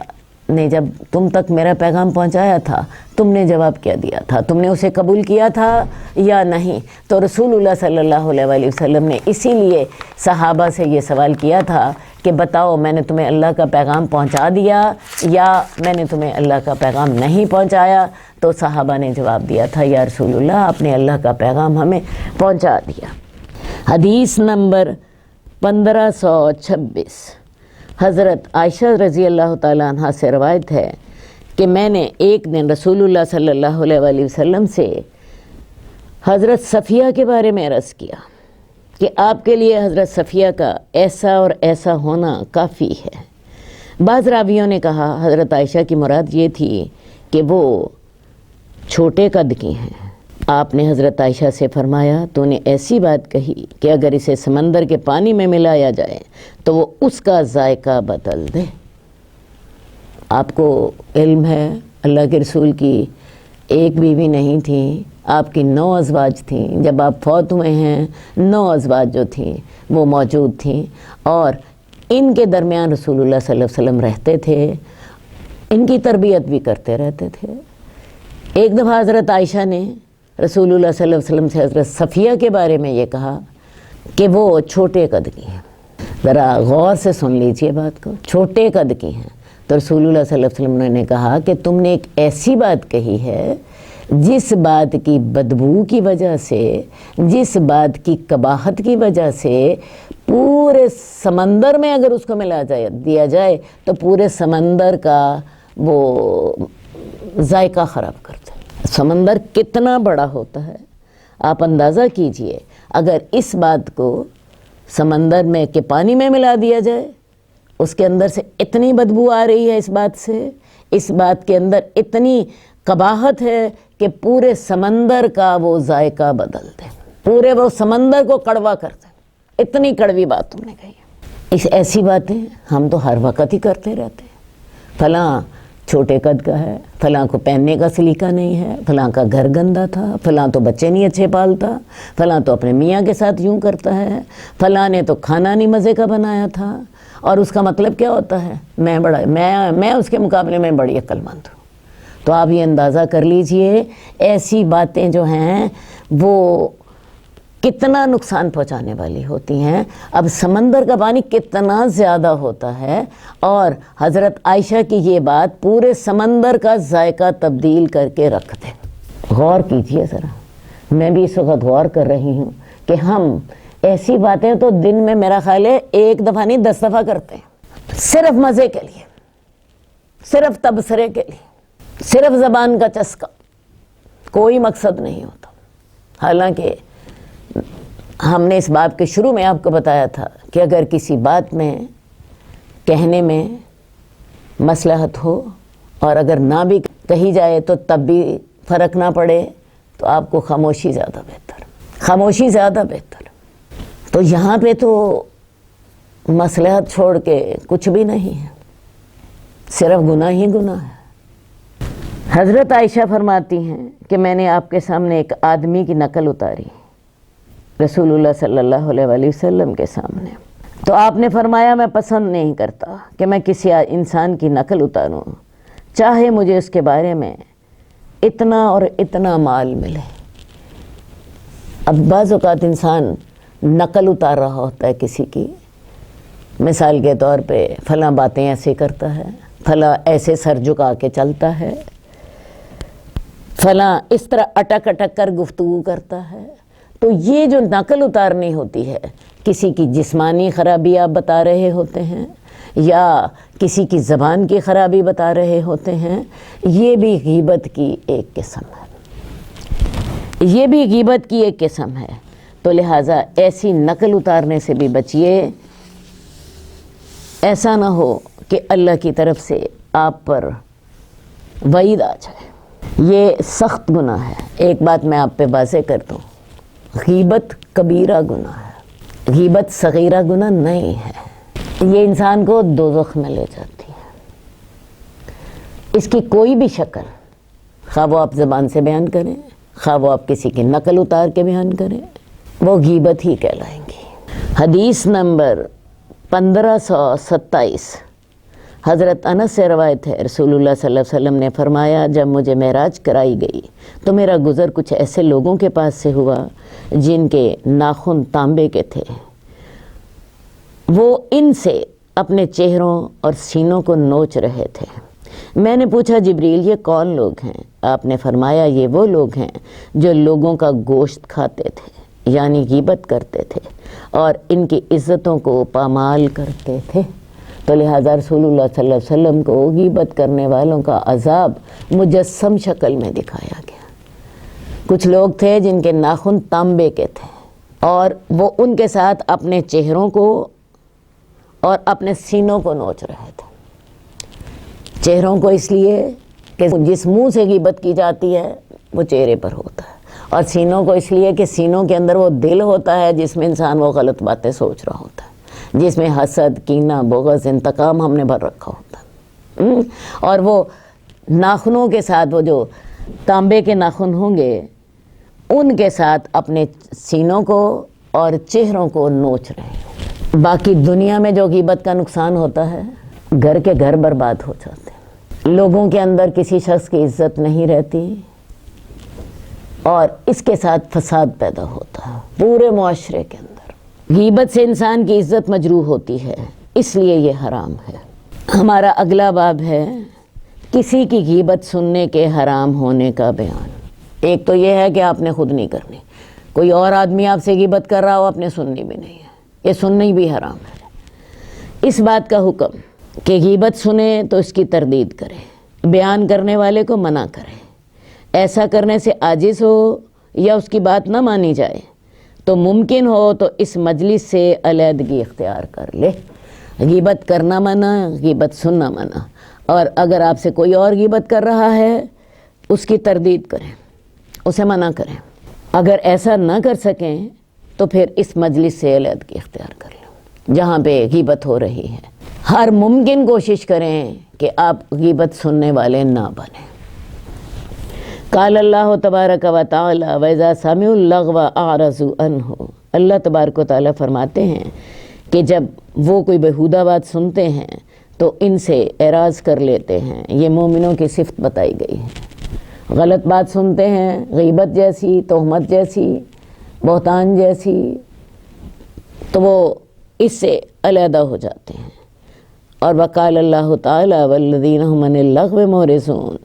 نے جب تم تک میرا پیغام پہنچایا تھا تم نے جواب کیا دیا تھا، تم نے اسے قبول کیا تھا یا نہیں؟ تو رسول اللہ صلی اللہ علیہ وآلہ وسلم نے اسی لیے صحابہ سے یہ سوال کیا تھا کہ بتاؤ میں نے تمہیں اللہ کا پیغام پہنچا دیا یا میں نے تمہیں اللہ کا پیغام نہیں پہنچایا؟ تو صحابہ نے جواب دیا تھا یا رسول اللہ آپ نے اللہ کا پیغام ہمیں پہنچا دیا۔ حدیث نمبر 1526 حضرت عائشہ رضی اللہ تعالیٰ عنہ سے روایت ہے کہ میں نے ایک دن رسول اللہ صلی اللہ علیہ وآلہ وسلم سے حضرت صفیہ کے بارے میں عرض کیا کہ آپ کے لیے حضرت صفیہ کا ایسا اور ایسا ہونا کافی ہے۔ بعض راویوں نے کہا حضرت عائشہ کی مراد یہ تھی کہ وہ چھوٹے قد کی ہیں۔ آپ نے حضرت عائشہ سے فرمایا تو نے ایسی بات کہی کہ اگر اسے سمندر کے پانی میں ملایا جائے تو وہ اس کا ذائقہ بدل دے۔ آپ کو علم ہے اللہ کے رسول کی ایک بیوی نہیں تھی، آپ کی 9 ازواج تھیں۔ جب آپ فوت ہوئے ہیں 9 ازواج جو تھیں وہ موجود تھیں، اور ان کے درمیان رسول اللہ صلی اللہ علیہ وسلم رہتے تھے، ان کی تربیت بھی کرتے رہتے تھے۔ ایک دفعہ حضرت عائشہ نے رسول اللہ صلی اللہ علیہ وسلم سے حضرت صفیہ کے بارے میں یہ کہا کہ وہ چھوٹے قد کی ہیں۔ ذرا غور سے سن لیجئے بات کو، چھوٹے قد کی ہیں۔ تو رسول اللہ صلی اللہ علیہ وسلم نے کہا کہ تم نے ایک ایسی بات کہی ہے جس بات کی بدبو کی وجہ سے، جس بات کی قباحت کی وجہ سے پورے سمندر میں اگر اس کو ملا دیا جائے تو پورے سمندر کا وہ ذائقہ خراب کرتا ہے۔ سمندر کتنا بڑا ہوتا ہے آپ اندازہ کیجئے، اگر اس بات کو سمندر میں کے پانی میں ملا دیا جائے، اس کے اندر سے اتنی بدبو آ رہی ہے اس بات سے، اس بات کے اندر اتنی قباحت ہے کہ پورے سمندر کا وہ ذائقہ بدل دے، پورے وہ سمندر کو کڑوا کر دے۔ اتنی کڑوی بات تم نے کہی ہے۔ اس ایسی باتیں ہم تو ہر وقت ہی کرتے رہتے ہیں، فلاں چھوٹے قد کا ہے، فلاں کو پہننے کا سلیقہ نہیں ہے، فلاں کا گھر گندا تھا، فلاں تو بچے نہیں اچھے پالتا، فلاں تو اپنے میاں کے ساتھ یوں کرتا ہے، فلاں نے تو کھانا نہیں مزے کا بنایا تھا۔ اور اس کا مطلب کیا ہوتا ہے؟ میں اس کے مقابلے میں بڑی عقل مند ہوں۔ تو آپ یہ اندازہ کر لیجئے ایسی باتیں جو ہیں وہ کتنا نقصان پہنچانے والی ہوتی ہیں۔ اب سمندر کا پانی کتنا زیادہ ہوتا ہے، اور حضرت عائشہ کی یہ بات پورے سمندر کا ذائقہ تبدیل کر کے رکھ دے۔ غور کیجئے ذرا، میں بھی اس وقت غور کر رہی ہوں کہ ہم ایسی باتیں تو دن میں میرا خیال ہے 1 دفعہ نہیں 10 دفعہ کرتے ہیں، صرف مزے کے لیے، صرف تبصرے کے لیے، صرف زبان کا چسکا، کوئی مقصد نہیں ہوتا۔ حالانکہ ہم نے اس باب کے شروع میں آپ کو بتایا تھا کہ اگر کسی بات میں کہنے میں مصلحت ہو اور اگر نہ بھی کہی جائے تو تب بھی فرق نہ پڑے تو آپ کو خاموشی زیادہ بہتر، خاموشی زیادہ بہتر۔ تو یہاں پہ تو مصلحت چھوڑ کے کچھ بھی نہیں ہے، صرف گناہ ہی گناہ ہے۔ حضرت عائشہ فرماتی ہیں کہ میں نے آپ کے سامنے ایک آدمی کی نقل اتاری رسول اللہ صلی اللہ علیہ وآلہ وسلم کے سامنے، تو آپ نے فرمایا میں پسند نہیں کرتا کہ میں کسی انسان کی نقل اتاروں چاہے مجھے اس کے بارے میں اتنا اور اتنا مال ملے۔ اب بعض اوقات انسان نقل اتار رہا ہوتا ہے کسی کی، مثال کے طور پہ فلاں باتیں ایسے کرتا ہے، فلاں ایسے سر جھکا کے چلتا ہے، فلاں اس طرح اٹک اٹک کر گفتگو کرتا ہے۔ تو یہ جو نقل اتارنی ہوتی ہے، کسی کی جسمانی خرابی آپ بتا رہے ہوتے ہیں یا کسی کی زبان کی خرابی بتا رہے ہوتے ہیں، یہ بھی غیبت کی ایک قسم ہے، یہ بھی غیبت کی ایک قسم ہے۔ تو لہٰذا ایسی نقل اتارنے سے بھی بچیے، ایسا نہ ہو کہ اللہ کی طرف سے آپ پر وعید آ جائے۔ یہ سخت گناہ ہے۔ ایک بات میں آپ پہ واضح کر دوں، غیبت کبیرہ گناہ ہے، غیبت صغیرہ گناہ نہیں ہے۔ یہ انسان کو دوزخ میں لے جاتی ہے۔ اس کی کوئی بھی شکل، خواہ وہ آپ زبان سے بیان کریں، خواہ وہ آپ کسی کی نقل اتار کے بیان کریں، وہ غیبت ہی کہلائیں گی۔ حدیث نمبر 1527 حضرت انس سے روایت ہے، رسول اللہ صلی اللہ علیہ وسلم نے فرمایا جب مجھے معراج کرائی گئی تو میرا گزر کچھ ایسے لوگوں کے پاس سے ہوا جن کے ناخن تانبے کے تھے، وہ ان سے اپنے چہروں اور سینوں کو نوچ رہے تھے۔ میں نے پوچھا جبریل یہ کون لوگ ہیں؟ آپ نے فرمایا یہ وہ لوگ ہیں جو لوگوں کا گوشت کھاتے تھے، یعنی غیبت کرتے تھے اور ان کی عزتوں کو پامال کرتے تھے۔ تو لہٰذا رسول اللہ صلی اللہ علیہ وسلم کو غیبت کرنے والوں کا عذاب مجسم شکل میں دکھایا گیا۔ کچھ لوگ تھے جن کے ناخن تانبے کے تھے اور وہ ان کے ساتھ اپنے چہروں کو اور اپنے سینوں کو نوچ رہے تھے۔ چہروں کو اس لیے کہ جس منہ سے غیبت کی جاتی ہے وہ چہرے پر ہوتا ہے، اور سینوں کو اس لیے کہ سینوں کے اندر وہ دل ہوتا ہے جس میں انسان وہ غلط باتیں سوچ رہا ہوتا ہے، جس میں حسد، کینہ، بغض، انتقام ہم نے بھر رکھا ہوتا ہے۔ اور وہ ناخنوں کے ساتھ، وہ جو تانبے کے ناخن ہوں گے ان کے ساتھ اپنے سینوں کو اور چہروں کو نوچ رہے ہیں۔ باقی دنیا میں جو غیبت کا نقصان ہوتا ہے، گھر کے گھر برباد ہو جاتے ہیں، لوگوں کے اندر کسی شخص کی عزت نہیں رہتی اور اس کے ساتھ فساد پیدا ہوتا ہے پورے معاشرے کے اندر۔ غیبت سے انسان کی عزت مجروح ہوتی ہے، اس لیے یہ حرام ہے۔ ہمارا اگلا باب ہے کسی کی غیبت سننے کے حرام ہونے کا بیان۔ ایک تو یہ ہے کہ آپ نے خود نہیں کرنی، کوئی اور آدمی آپ سے غیبت کر رہا ہو، آپ نے سننی بھی نہیں ہے، یہ سننی بھی حرام ہے۔ اس بات کا حکم کہ غیبت سنیں تو اس کی تردید کرے، بیان کرنے والے کو منع کرے، ایسا کرنے سے عاجز ہو یا اس کی بات نہ مانی جائے تو ممکن ہو تو اس مجلس سے علیحدگی اختیار کر لے۔ غیبت کرنا منع، غیبت سننا منع، اور اگر آپ سے کوئی اور غیبت کر رہا ہے اس کی تردید کریں، اسے منع کریں۔ اگر ایسا نہ کر سکیں تو پھر اس مجلس سے علیحدگی اختیار کر لیں جہاں پہ غیبت ہو رہی ہے۔ ہر ممکن کوشش کریں کہ آپ غیبت سننے والے نہ بنیں۔ قال اللہ تبارک و تعالی وَإِذَا سَمِعُوا اللَّغْوَ أَعْرَضُوا عَنْهُ، اللہ تبارک و تعالی فرماتے ہیں کہ جب وہ کوئی بیہودہ بات سنتے ہیں تو ان سے اعراض کر لیتے ہیں۔ یہ مومنوں کی صفت بتائی گئی ہے۔ غلط بات سنتے ہیں، غیبت جیسی، تہمت جیسی، بہتان جیسی، تو وہ اس سے علیحدہ ہو جاتے ہیں۔ اور وقال اللہ تعالی والذین هم عن اللغو معرضون،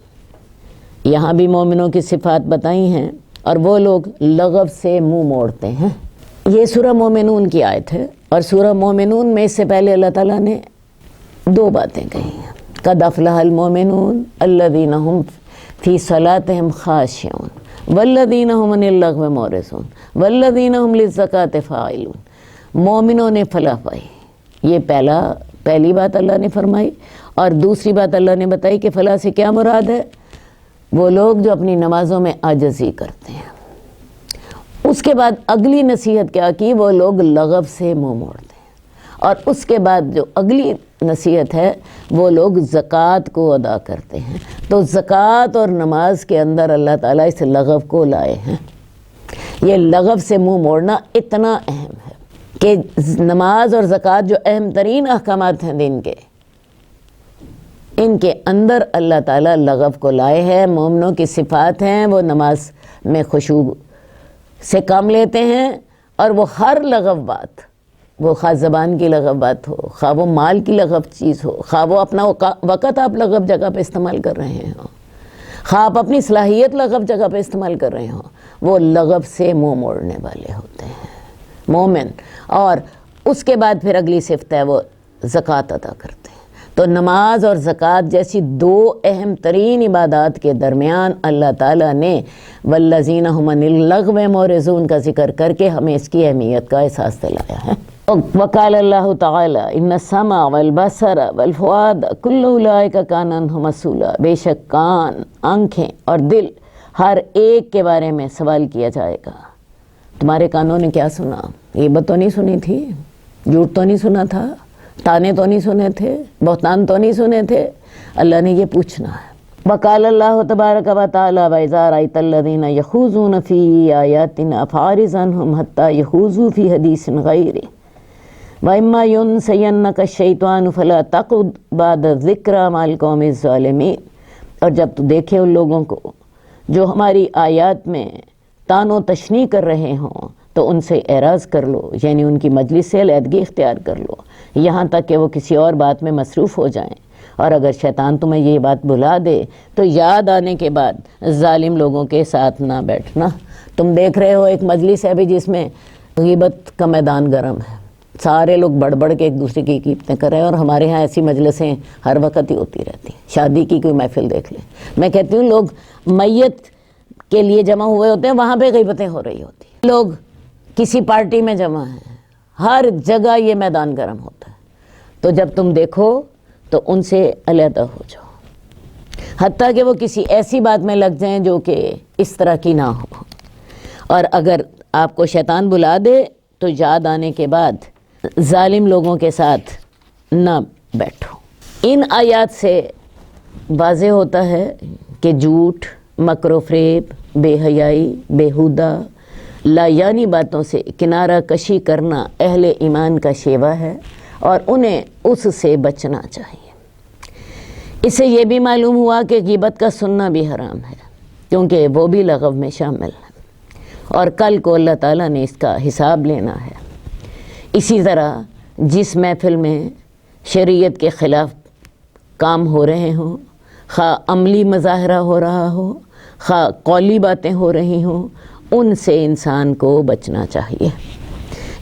یہاں بھی مومنوں کی صفات بتائی ہیں، اور وہ لوگ لغو سے منہ موڑتے ہیں۔ یہ سورہ مومنون کی آیت ہے، اور سورہ مومنون میں اس سے پہلے اللہ تعالیٰ نے دو باتیں کہی ہیں۔ قد افلح المؤمنون الذین هم فی صلاتهم خاشعون والذین هم عن اللغو معرضون والذین هم للزکاۃ فاعلون۔ مومنوں نے فلاح پائی، یہ پہلی بات اللہ نے فرمائی، اور دوسری بات اللہ نے بتائی کہ فلاح سے کیا مراد ہے؟ وہ لوگ جو اپنی نمازوں میں عاجزی کرتے ہیں۔ اس کے بعد اگلی نصیحت کیا کی؟ وہ لوگ لغو سے منہ موڑتے ہیں، اور اس کے بعد جو اگلی نصیحت ہے وہ لوگ زکوٰۃ کو ادا کرتے ہیں۔ تو زکوٰۃ اور نماز کے اندر اللہ تعالیٰ اس لغو کو لائے ہیں۔ یہ لغو سے منہ موڑنا اتنا اہم ہے کہ نماز اور زکوٰۃ جو اہم ترین احکامات ہیں دین کے، ان کے اندر اللہ تعالیٰ لغو کو لائے ہیں۔ مومنوں کی صفات ہیں، وہ نماز میں خشوع سے کام لیتے ہیں، اور وہ ہر لغو بات، وہ خواہ زبان کی لغو بات ہو، خواہ وہ مال کی لغو چیز ہو، خواہ وہ اپنا وقت آپ لغو جگہ پہ استعمال کر رہے ہوں، خواہ آپ اپنی صلاحیت لغو جگہ پہ استعمال کر رہے ہوں، وہ لغو سے منہ موڑنے والے ہوتے ہیں مومن۔ اور اس کے بعد پھر اگلی صفت ہے وہ زکوٰۃ ادا کرتے ہیں۔ تو نماز اور زکوٰۃ جیسی دو اہم ترین عبادات کے درمیان اللہ تعالیٰ نے والذین هم عن اللغو معرضون کا ذکر کر کے ہمیں اس کی اہمیت کا احساس دلایا ہے۔ وقال اللہ تعالی ان السمع والبصر والفؤاد کل اولئک کان عنہ مسئولا، بے شک کان، آنکھیں اور دل ہر ایک کے بارے میں سوال کیا جائے گا۔ تمہارے کانوں نے کیا سنا؟ غیبت تو نہیں سنی تھی، جھوٹ تو نہیں سنا تھا، تانے تو نہیں سنے تھے، بہتان تو نہیں سنے تھے، اللہ نے یہ پوچھنا ہے۔ وقال اللہ تبارک و تعالی وَإِذَا رَأَيْتَ الَّذِينَ يَخُوضُونَ فِي آيَاتِنَا فَأَعْرِضْ عَنْهُمْ حَتَّى يَخُوضُوا فِي حَدِيثٍ غَيْرِهِ وَإِمَّا يُنْسِيَنَّكَ الشَّيْطَانُ فَلَا تَقْعُدْ بَعْدَ الذِّكْرَىٰ مَعَ الْقَوْمِ الظَّالِمِينَ، اور جب تو دیکھے ان لوگوں کو جو ہماری آیات میں طعن و تشنیع کر رہے ہوں تو ان سے اعراض کر لو، یعنی ان کی مجلس سے علیحدگی اختیار کر لو، یہاں تک کہ وہ کسی اور بات میں مصروف ہو جائیں۔ اور اگر شیطان تمہیں یہ بات بھلا دے تو یاد آنے کے بعد ظالم لوگوں کے ساتھ نہ بیٹھنا۔ تم دیکھ رہے ہو ایک مجلس ہے بھی جس میں غیبت کا میدان گرم ہے، سارے لوگ بڑھ بڑھ کے ایک دوسرے کی غیبتیں کر رہے ہیں، اور ہمارے ہاں ایسی مجلسیں ہر وقت ہی ہوتی رہتی ہیں۔ شادی کی کوئی محفل دیکھ لیں، میں کہتی ہوں لوگ میت کے لیے جمع ہوئے ہوتے ہیں وہاں پہ غیبتیں ہو رہی ہوتی ہیں. لوگ کسی پارٹی میں جمع ہیں، ہر جگہ یہ میدان گرم ہوتا ہے. تو جب تم دیکھو تو ان سے علیحدہ ہو جاؤ، حتیٰ کہ وہ کسی ایسی بات میں لگ جائیں جو کہ اس طرح کی نہ ہو. اور اگر آپ کو شیطان بلا دے تو یاد آنے کے بعد ظالم لوگوں کے ساتھ نہ بیٹھو. ان آیات سے واضح ہوتا ہے کہ جھوٹ، مکر و فریب، بے حیائی، بیہودہ لایانی باتوں سے کنارہ کشی کرنا اہل ایمان کا شیوہ ہے اور انہیں اس سے بچنا چاہیے. اس سے یہ بھی معلوم ہوا کہ غیبت کا سننا بھی حرام ہے، کیونکہ وہ بھی لغو میں شامل ہے اور کل کو اللہ تعالیٰ نے اس کا حساب لینا ہے. اسی طرح جس محفل میں شریعت کے خلاف کام ہو رہے ہوں، خواہ عملی مظاہرہ ہو رہا ہو، خواہ قولی باتیں ہو رہی ہوں، ان سے انسان کو بچنا چاہیے.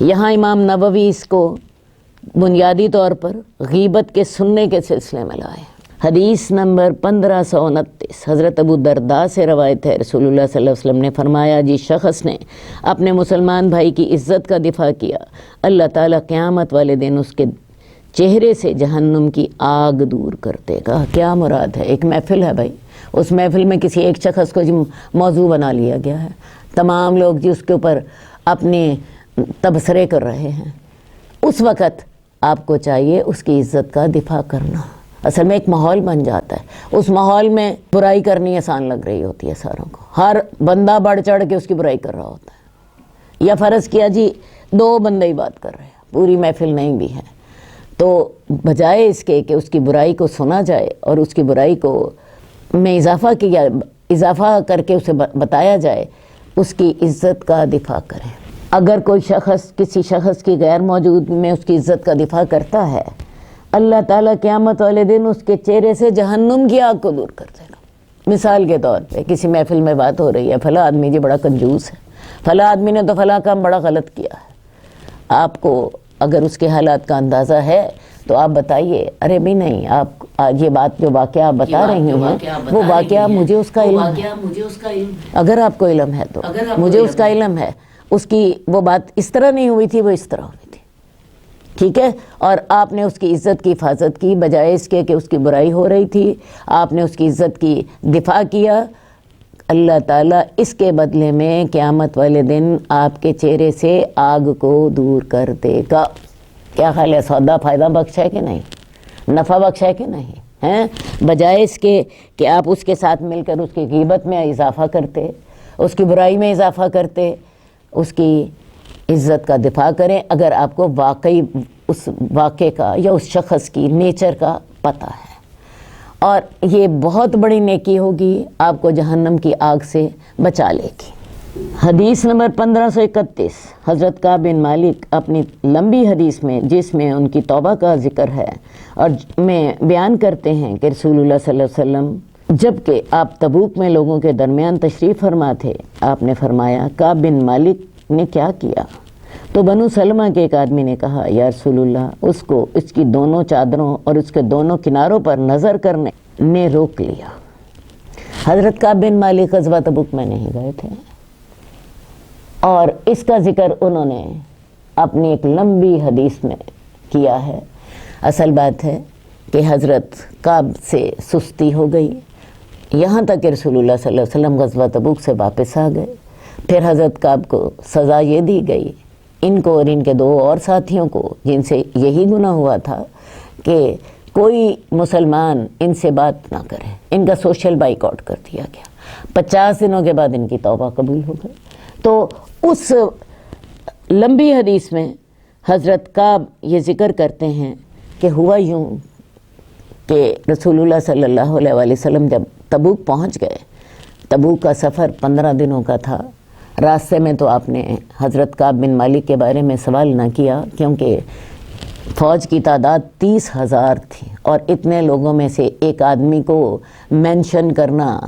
یہاں امام نووی اس کو بنیادی طور پر غیبت کے سننے کے سلسلے میں لائے. حدیث نمبر 1529 حضرت ابو درداء سے روایت ہے، رسول اللہ صلی اللہ علیہ وسلم نے فرمایا، جس شخص نے اپنے مسلمان بھائی کی عزت کا دفاع کیا، اللہ تعالیٰ قیامت والے دن اس کے چہرے سے جہنم کی آگ دور کر دے گا. کیا مراد ہے؟ ایک محفل ہے بھائی، اس محفل میں کسی ایک شخص کو موضوع بنا لیا گیا ہے، تمام لوگ جی اس کے اوپر اپنے تبصرے کر رہے ہیں. اس وقت آپ کو چاہیے اس کی عزت کا دفاع کرنا. اصل میں ایک ماحول بن جاتا ہے، اس ماحول میں برائی کرنی آسان لگ رہی ہوتی ہے ساروں کو، ہر بندہ بڑھ چڑھ کے اس کی برائی کر رہا ہوتا ہے. یا فرض کیا جی 2 بندے ہی بات کر رہے ہیں، پوری محفل نہیں بھی ہے، تو بجائے اس کے کہ اس کی برائی کو سنا جائے اور اس کی برائی کو میں اضافہ کر کے اسے بتایا جائے، اس کی عزت کا دفاع کریں. اگر کوئی شخص کسی شخص کی غیر موجودگی میں اس کی عزت کا دفاع کرتا ہے، اللہ تعالیٰ قیامت والے دن اس کے چہرے سے جہنم کی آگ کو دور کر دے گا. مثال کے طور پہ کسی محفل میں بات ہو رہی ہے، فلاں آدمی جی بڑا کنجوس ہے، فلاں آدمی نے تو فلاں کام بڑا غلط کیا ہے. آپ کو اگر اس کے حالات کا اندازہ ہے تو آپ بتائیے، ارے بھی نہیں، آپ یہ بات جو واقعہ آپ بتا رہی ہیں وہ واقعہ مجھے اس کا علم ہے. اگر آپ کو علم ہے تو مجھے اس کا علم ہے، اس کی وہ بات اس طرح نہیں ہوئی تھی، وہ اس طرح ہوئی تھی، ٹھیک ہے. اور آپ نے اس کی عزت کی حفاظت کی، بجائے اس کے کہ اس کی برائی ہو رہی تھی آپ نے اس کی عزت کی دفاع کیا. اللہ تعالیٰ اس کے بدلے میں قیامت والے دن آپ کے چہرے سے آگ کو دور کر دے گا. کیا خیال ہے؟ سودا فائدہ بخش ہے کہ نہیں؟ نفع بخش ہے کہ نہیں ہیں؟ بجائے اس کے کہ آپ اس کے ساتھ مل کر اس کی غیبت میں اضافہ کرتے، اس کی برائی میں اضافہ کرتے، اس کی عزت کا دفاع کریں. اگر آپ کو واقعی اس واقعے کا یا اس شخص کی نیچر کا پتہ ہے، اور یہ بہت بڑی نیکی ہوگی، آپ کو جہنم کی آگ سے بچا لے گی. حدیث نمبر 1531 حضرت کعب بن مالک اپنی لمبی حدیث میں، جس میں ان کی توبہ کا ذکر ہے، اور میں بیان کرتے ہیں کہ رسول اللہ صلی اللہ علیہ وسلم جب کہ آپ تبوک میں لوگوں کے درمیان تشریف فرما تھے، آپ نے فرمایا، کعب بن مالک نے کیا کیا؟ تو بنو سلمہ کے ایک آدمی نے کہا، یا رسول اللہ، اس کو اس کی دونوں چادروں اور اس کے دونوں کناروں پر نظر کرنے نے روک لیا. حضرت کعب بن مالک غزوہ تبوک میں نہیں گئے تھے، اور اس کا ذکر انہوں نے اپنی ایک لمبی حدیث میں کیا ہے. اصل بات ہے کہ حضرت کعب سے سستی ہو گئی، یہاں تک کہ رسول اللہ صلی اللہ علیہ وسلم غزوہ تبوک سے واپس آ گئے. پھر حضرت کعب کو سزا یہ دی گئی، ان کو اور ان کے 2 اور ساتھیوں کو، جن سے یہی گناہ ہوا تھا کہ کوئی مسلمان ان سے بات نہ کرے، ان کا سوشل بائیکاٹ کر دیا گیا. 50 دنوں کے بعد ان کی توبہ قبول ہو گئی. تو اس لمبی حدیث میں حضرت کعب یہ ذکر کرتے ہیں کہ ہوا یوں کہ رسول اللہ صلی اللہ علیہ وآلہ وسلم جب تبوک پہنچ گئے، تبوک کا سفر 15 دنوں کا تھا. راستے میں تو آپ نے حضرت کعب بن مالک کے بارے میں سوال نہ کیا، کیونکہ فوج کی تعداد 30,000 تھی، اور اتنے لوگوں میں سے ایک آدمی کو مینشن کرنا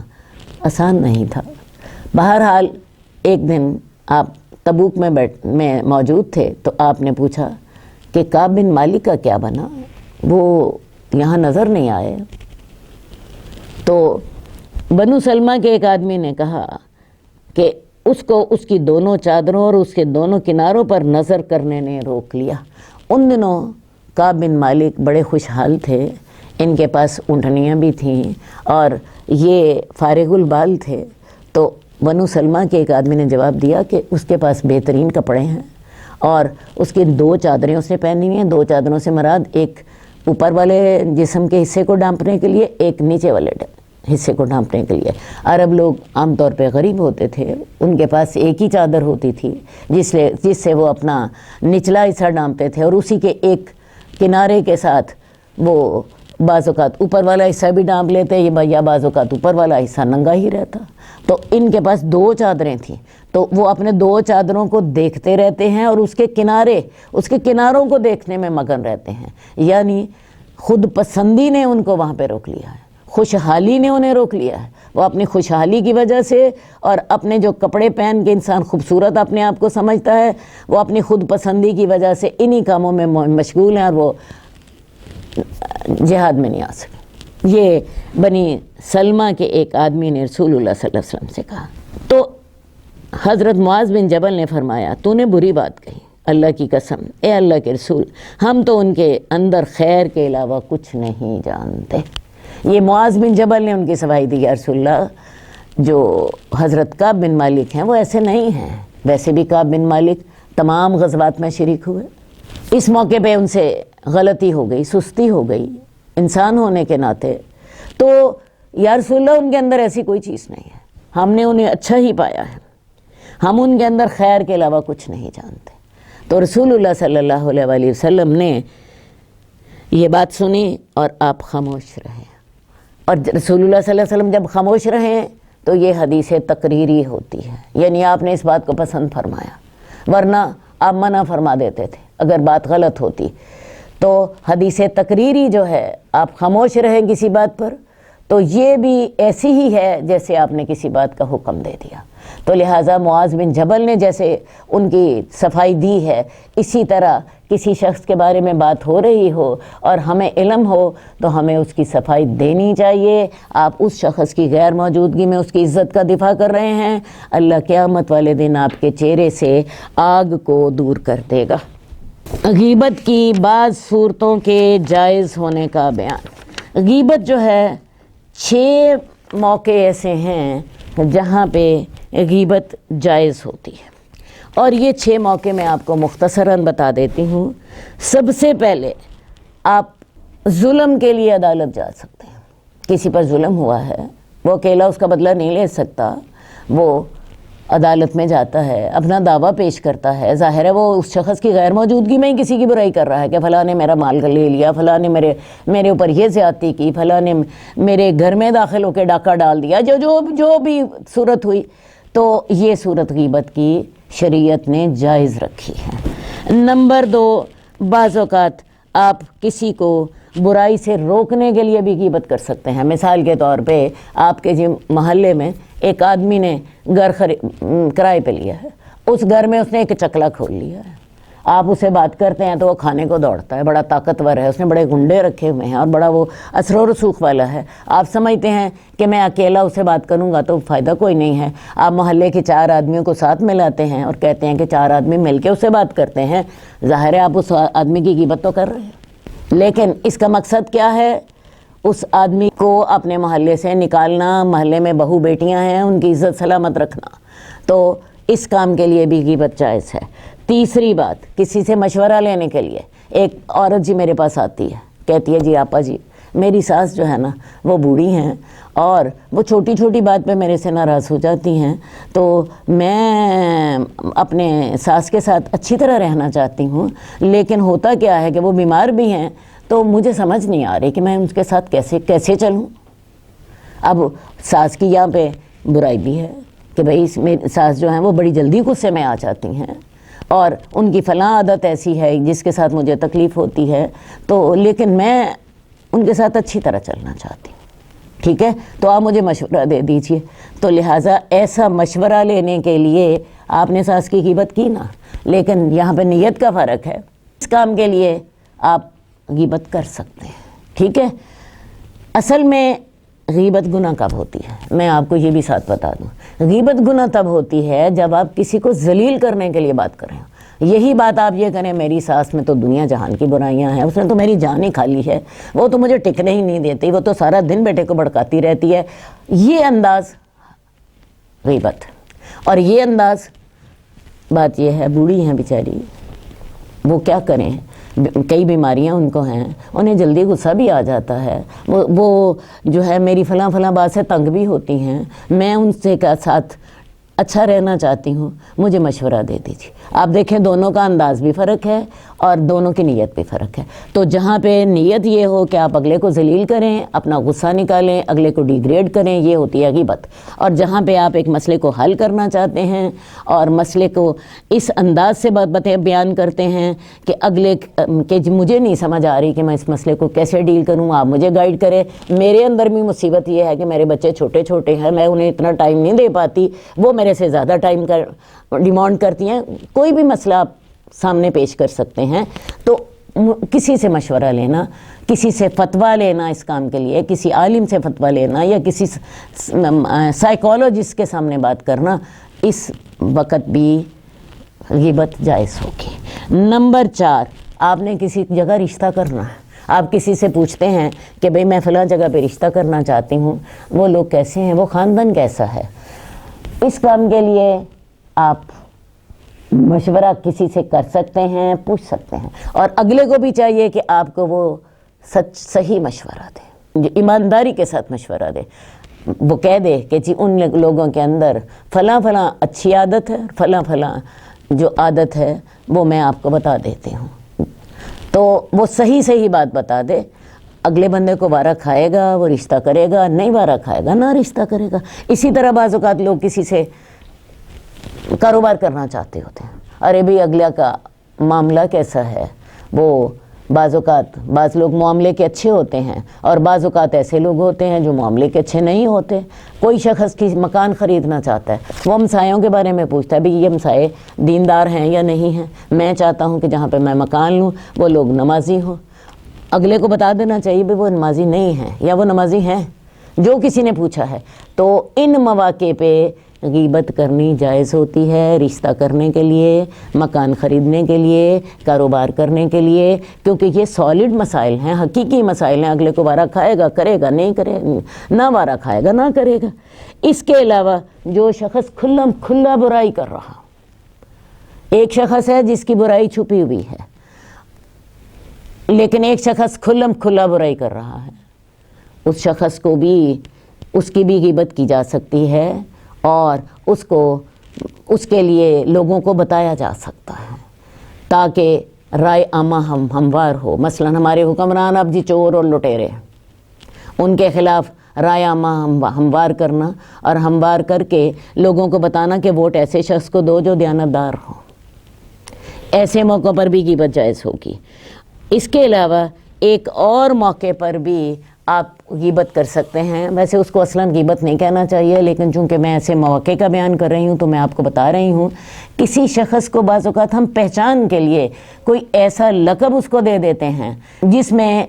آسان نہیں تھا. بہرحال ایک دن آپ تبوک میں موجود تھے، تو آپ نے پوچھا کہ کعب بن مالک کا کیا بنا، وہ یہاں نظر نہیں آئے. تو بنو سلمہ کے ایک آدمی نے کہا کہ اس کو اس کی دونوں چادروں اور اس کے دونوں کناروں پر نظر کرنے نے روک لیا۔ ان دنوں کعب بن مالک بڑے خوشحال تھے، ان کے پاس اونٹنیاں بھی تھیں اور یہ فارغ البال تھے۔ تو بنو سلمہ کے ایک آدمی نے جواب دیا کہ اس کے پاس بہترین کپڑے ہیں اور اس کی 2 چادریں اس نے پہنی ہوئی ہیں۔ 2 چادروں سے مراد ایک اوپر والے جسم کے حصے کو ڈھانپنے کے لیے، ایک نیچے والے حصے کو ڈھانپنے کے لیے۔ عرب لوگ عام طور پہ غریب ہوتے تھے، ان کے پاس ایک ہی چادر ہوتی تھی جس سے وہ اپنا نچلا حصہ ڈھانپتے تھے، اور اسی کے ایک کنارے کے ساتھ وہ بعض اوقات اوپر والا حصہ بھی ڈھانپ لیتے یا بعض اوقات اوپر والا حصہ ننگا ہی رہتا۔ تو ان کے پاس 2 چادریں تھیں، تو وہ اپنے 2 چادروں کو دیکھتے رہتے ہیں اور اس کے کناروں کو دیکھنے میں مگن رہتے ہیں۔ یعنی خود پسندی نے ان کو وہاں پہ روک لیا ہے، خوشحالی نے انہیں روک لیا ہے۔ وہ اپنی خوشحالی کی وجہ سے اور اپنے جو کپڑے پہن کے انسان خوبصورت اپنے آپ کو سمجھتا ہے، وہ اپنی خود پسندی کی وجہ سے انہی کاموں میں مشغول ہیں اور وہ جہاد میں نہیں آ سکے۔ یہ بنی سلمہ کے ایک آدمی نے رسول اللہ صلی اللہ علیہ وسلم سے کہا، تو حضرت معاذ بن جبل نے فرمایا تو نے بری بات کہی، اللہ کی قسم اے اللہ کے رسول، ہم تو ان کے اندر خیر کے علاوہ کچھ نہیں جانتے۔ یہ معاذ بن جبل نے ان کی صفائی دی، یا رسول اللہ جو حضرت کعب بن مالک ہیں وہ ایسے نہیں ہیں، ویسے بھی کعب بن مالک تمام غزوات میں شریک ہوئے، اس موقع پہ ان سے غلطی ہو گئی، سستی ہو گئی انسان ہونے کے ناطے، تو یا رسول اللہ ان کے اندر ایسی کوئی چیز نہیں ہے، ہم نے انہیں اچھا ہی پایا ہے، ہم ان کے اندر خیر کے علاوہ کچھ نہیں جانتے۔ تو رسول اللہ صلی اللہ علیہ وآلہ وسلم نے یہ بات سنی اور آپ خاموش رہے، اور رسول اللہ صلی اللہ علیہ وسلم جب خاموش رہے تو یہ حدیث تقریری ہوتی ہے، یعنی آپ نے اس بات کو پسند فرمایا، ورنہ آپ منع فرما دیتے تھے اگر بات غلط ہوتی۔ تو حدیث تقریری جو ہے، آپ خاموش رہیں کسی بات پر، تو یہ بھی ایسی ہی ہے جیسے آپ نے کسی بات کا حکم دے دیا۔ تو لہٰذا معاذ بن جبل نے جیسے ان کی صفائی دی ہے، اسی طرح کسی شخص کے بارے میں بات ہو رہی ہو اور ہمیں علم ہو تو ہمیں اس کی صفائی دینی چاہیے۔ آپ اس شخص کی غیر موجودگی میں اس کی عزت کا دفاع کر رہے ہیں، اللہ قیامت والے دن آپ کے چہرے سے آگ کو دور کر دے گا۔ غیبت کی بعض صورتوں کے جائز ہونے کا بیان۔ غیبت جو ہے 6 موقع ایسے ہیں جہاں پہ غیبت جائز ہوتی ہے، اور یہ 6 موقع میں آپ کو مختصراً بتا دیتی ہوں۔ سب سے پہلے آپ ظلم کے لیے عدالت جا سکتے ہیں، کسی پر ظلم ہوا ہے، وہ اکیلا اس کا بدلہ نہیں لے سکتا، وہ عدالت میں جاتا ہے، اپنا دعویٰ پیش کرتا ہے، ظاہر ہے وہ اس شخص کی غیر موجودگی میں ہی کسی کی برائی کر رہا ہے کہ فلاں نے میرا مال لے لیا، فلاں نے میرے اوپر یہ زیادتی کی، فلاں نے میرے گھر میں داخل ہو کے ڈاکہ ڈال دیا، جو بھی صورت ہوئی، تو یہ صورت غیبت کی شریعت نے جائز رکھی ہے۔ نمبر 2، بعض اوقات آپ کسی کو برائی سے روکنے کے لیے بھی غیبت کر سکتے ہیں۔ مثال کے طور پہ آپ کے محلے میں ایک آدمی نے گھر کرائے پہ لیا ہے، اس گھر میں اس نے ایک چکلا کھول لیا ہے، آپ اسے بات کرتے ہیں تو وہ کھانے کو دوڑتا ہے، بڑا طاقتور ہے، اس نے بڑے گنڈے رکھے ہوئے ہیں اور بڑا وہ اثر و رسوخ والا ہے۔ آپ سمجھتے ہیں کہ میں اکیلا اسے بات کروں گا تو فائدہ کوئی نہیں ہے، آپ محلے کے 4 آدمیوں کو ساتھ ملاتے ہیں اور کہتے ہیں کہ 4 آدمی مل کے اسے بات کرتے ہیں، ظاہر ہے آپ اس آدمی کی غیبت تو کر رہے ہیں، لیکن اس کا مقصد کیا ہے؟ اس آدمی کو اپنے محلے سے نکالنا، محلے میں بہو بیٹیاں ہیں ان کی عزت سلامت رکھنا، تو اس کام کے لیے بھی غیبت جائز ہے۔ تیسری بات، کسی سے مشورہ لینے کے لیے ایک عورت جی میرے پاس آتی ہے، کہتی ہے جی آپا جی میری ساس جو ہے نا وہ بوڑھی ہیں اور وہ چھوٹی چھوٹی بات پہ میرے سے ناراض ہو جاتی ہیں، تو میں اپنے ساس کے ساتھ اچھی طرح رہنا چاہتی ہوں، لیکن ہوتا کیا ہے کہ وہ بیمار بھی ہیں، تو مجھے سمجھ نہیں آ رہی کہ میں ان کے ساتھ کیسے چلوں۔ اب ساس کی یہاں پہ برائی بھی ہے کہ بھئی میری ساس جو ہیں وہ بڑی جلدی غصے میں آ جاتی ہیں اور ان کی فلاں عادت ایسی ہے جس کے ساتھ مجھے تکلیف ہوتی ہے، تو لیکن میں ان کے ساتھ اچھی طرح چلنا چاہتی ہوں، ٹھیک ہے، تو آپ مجھے مشورہ دے دیجئے۔ تو لہٰذا ایسا مشورہ لینے کے لیے آپ نے ساس کی غیبت کی نا، لیکن یہاں پہ نیت کا فرق ہے، اس کام کے لیے آپ غیبت کر سکتے ہیں، ٹھیک ہے۔ اصل میں غیبت گناہ کب ہوتی ہے؟ میں آپ کو یہ بھی ساتھ بتا دوں، غیبت گناہ تب ہوتی ہے جب آپ کسی کو ذلیل کرنے کے لیے بات کریں۔ یہی بات آپ یہ کریں، میری ساس میں تو دنیا جہان کی برائیاں ہیں، اس نے تو میری جان ہی کھا لی ہے، وہ تو مجھے ٹکنے ہی نہیں دیتی، وہ تو سارا دن بیٹے کو بھڑکاتی رہتی ہے۔ یہ انداز غیبت، اور یہ انداز، بات یہ ہے بوڑھی ہیں بیچاری، وہ کیا کریں، کئی بیماریاں ان کو ہیں، انہیں جلدی غصہ بھی آ جاتا ہے، وہ جو ہے میری فلاں بات سے تنگ بھی ہوتی ہیں، میں ان سے ساتھ اچھا رہنا چاہتی ہوں، مجھے مشورہ دے دیجیے۔ آپ دیکھیں دونوں کا انداز بھی فرق ہے اور دونوں کی نیت بھی فرق ہے۔ تو جہاں پہ نیت یہ ہو کہ آپ اگلے کو ذلیل کریں، اپنا غصہ نکالیں، اگلے کو ڈیگریڈ کریں، یہ ہوتی ہے غیبت۔ اور جہاں پہ آپ ایک مسئلے کو حل کرنا چاہتے ہیں اور مسئلے کو اس انداز سے بیان کرتے ہیں کہ اگلے کہ مجھے نہیں سمجھ آ رہی کہ میں اس مسئلے کو کیسے ڈیل کروں، آپ مجھے گائیڈ کریں۔ میرے اندر بھی مصیبت یہ ہے کہ میرے بچے چھوٹے ہیں، میں انہیں اتنا ٹائم نہیں دے پاتی، وہ میرے سے زیادہ ٹائم ڈیمانڈ کرتی ہیں۔ کوئی بھی مسئلہ آپ سامنے پیش کر سکتے ہیں، تو کسی سے مشورہ لینا، کسی سے فتویٰ لینا اس کام کے لیے، کسی عالم سے فتویٰ لینا یا کسی سائیکالوجسٹ کے سامنے بات کرنا، اس وقت بھی غیبت جائز ہوگی۔ نمبر 4، آپ نے کسی جگہ رشتہ کرنا ہے، آپ کسی سے پوچھتے ہیں کہ بھئی میں فلاں جگہ پہ رشتہ کرنا چاہتی ہوں، وہ لوگ کیسے ہیں، وہ خاندان کیسا ہے۔ اس کام کے لیے آپ مشورہ کسی سے کر سکتے ہیں، پوچھ سکتے ہیں، اور اگلے کو بھی چاہیے کہ آپ کو وہ صحیح مشورہ دے، ایمانداری کے ساتھ مشورہ دے۔ وہ کہہ دے کہ جی ان لوگوں کے اندر فلاں اچھی عادت ہے، فلاں جو عادت ہے وہ میں آپ کو بتا دیتی ہوں، تو وہ صحیح بات بتا دے۔ اگلے بندے کو وارہ کھائے گا وہ رشتہ کرے گا، نہیں وارہ کھائے گا نہ رشتہ کرے گا۔ اسی طرح بعض اوقات لوگ کسی سے کاروبار کرنا چاہتے ہوتے ہیں، ارے بھئی اگلا کا معاملہ کیسا ہے، وہ بعض اوقات بعض لوگ معاملے کے اچھے ہوتے ہیں اور بعض اوقات ایسے لوگ ہوتے ہیں جو معاملے کے اچھے نہیں ہوتے۔ کوئی شخص کی مکان خریدنا چاہتا ہے، وہ ہمسایوں کے بارے میں پوچھتا ہے بھئی یہ ہمسائے دیندار ہیں یا نہیں ہیں، میں چاہتا ہوں کہ جہاں پہ میں مکان لوں وہ لوگ نمازی ہوں۔ اگلے کو بتا دینا چاہیے بھئی وہ نمازی نہیں ہیں یا وہ نمازی ہیں، جو کسی نے پوچھا ہے۔ تو ان مواقع پہ غیبت کرنی جائز ہوتی ہے، رشتہ کرنے کے لیے، مکان خریدنے کے لیے، کاروبار کرنے کے لیے، کیونکھ یہ سالڈ مسائل ہیں، حقیقی مسائل ہیں۔ اگلے کو وارہ کھائے گا کرے گا، نہیں کرے نہ وارہ کھائے گا نہ کرے گا۔ اس کے علاوہ جو شخص کھلا برائی کر رہا، ایک شخص ہے جس کی برائی چھپی ہوئی ہے، لیکن ایک شخص کھلا برائی کر رہا ہے، اس شخص کو بھی اس کی بھی غیبت کی جا سکتی ہے اور اس کے لیے لوگوں کو بتایا جا سکتا ہے تاکہ رائے عامہ ہموار ہو۔ مثلا ہمارے حکمران اب جی چور اور لٹیرے، ان کے خلاف رائے عامہ ہموار کرنا اور ہموار کر کے لوگوں کو بتانا کہ ووٹ ایسے شخص کو دو جو دیانتدار ہو، ایسے موقع پر بھی غیبت جائز ہوگی۔ اس کے علاوہ ایک اور موقع پر بھی آپ غیبت کر سکتے ہیں، ویسے اس کو اصلاً غیبت نہیں کہنا چاہیے، لیکن چونکہ میں ایسے مواقع کا بیان کر رہی ہوں تو میں آپ کو بتا رہی ہوں۔ کسی شخص کو بعض اوقات ہم پہچان کے لیے کوئی ایسا لقب اس کو دے دیتے ہیں جس میں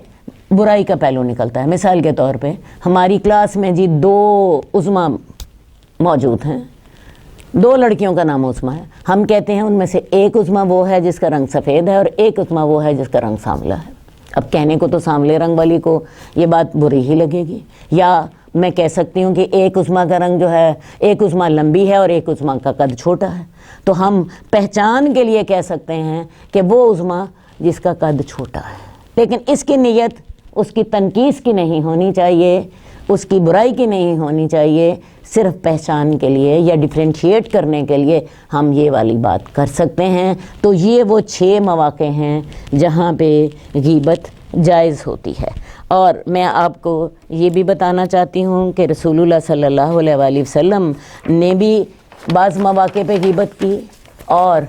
برائی کا پہلو نکلتا ہے۔ مثال کے طور پہ ہماری کلاس میں جی 2 عظمیٰ موجود ہیں، 2 لڑکیوں کا نام عظمیٰ ہے، ہم کہتے ہیں ان میں سے ایک عظمیٰ وہ ہے جس کا رنگ سفید ہے اور ایک عظمیٰ وہ ہے جس کا رنگ سانولا ہے۔ اب کہنے کو تو سانولے رنگ والی کو یہ بات بری ہی لگے گی، یا میں کہہ سکتی ہوں کہ ایک عظمیٰ کا رنگ جو ہے، ایک عظمیٰ لمبی ہے اور ایک عظمیٰ کا قد چھوٹا ہے، تو ہم پہچان کے لیے کہہ سکتے ہیں کہ وہ عظمیٰ جس کا قد چھوٹا ہے، لیکن اس کی نیت اس کی تنقیص کی نہیں ہونی چاہیے، اس کی برائی کی نہیں ہونی چاہیے، صرف پہچان کے لیے یا ڈیفرینشیٹ کرنے کے لیے ہم یہ والی بات کر سکتے ہیں۔ تو یہ وہ 6 مواقع ہیں جہاں پہ غیبت جائز ہوتی ہے۔ اور میں آپ کو یہ بھی بتانا چاہتی ہوں کہ رسول اللہ صلی اللہ علیہ وآلہ وسلم نے بھی بعض مواقع پہ غیبت کی اور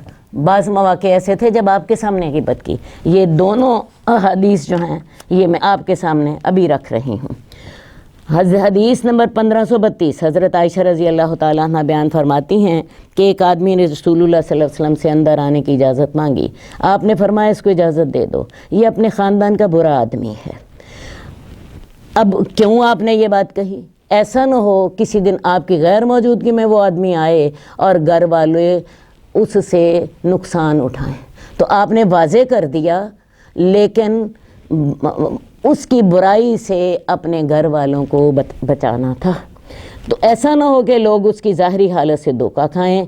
بعض مواقع ایسے تھے جب آپ کے سامنے غیبت کی۔ یہ دونوں حدیث جو ہیں یہ میں آپ کے سامنے ابھی رکھ رہی ہوں۔ حدیث نمبر 1532، حضرت عائشہ رضی اللہ تعالیٰ عنہ بیان فرماتی ہیں کہ ایک آدمی نے رسول اللہ صلی اللہ علیہ وسلم سے اندر آنے کی اجازت مانگی، آپ نے فرمایا اس کو اجازت دے دو، یہ اپنے خاندان کا برا آدمی ہے۔ اب کیوں آپ نے یہ بات کہی؟ ایسا نہ ہو کسی دن آپ کی غیر موجودگی میں وہ آدمی آئے اور گھر والے اس سے نقصان اٹھائیں۔ تو آپ نے واضح کر دیا، لیکن اس کی برائی سے اپنے گھر والوں کو بچانا تھا۔ تو ایسا نہ ہو کہ لوگ اس کی ظاہری حالت سے دھوکہ کھائیں،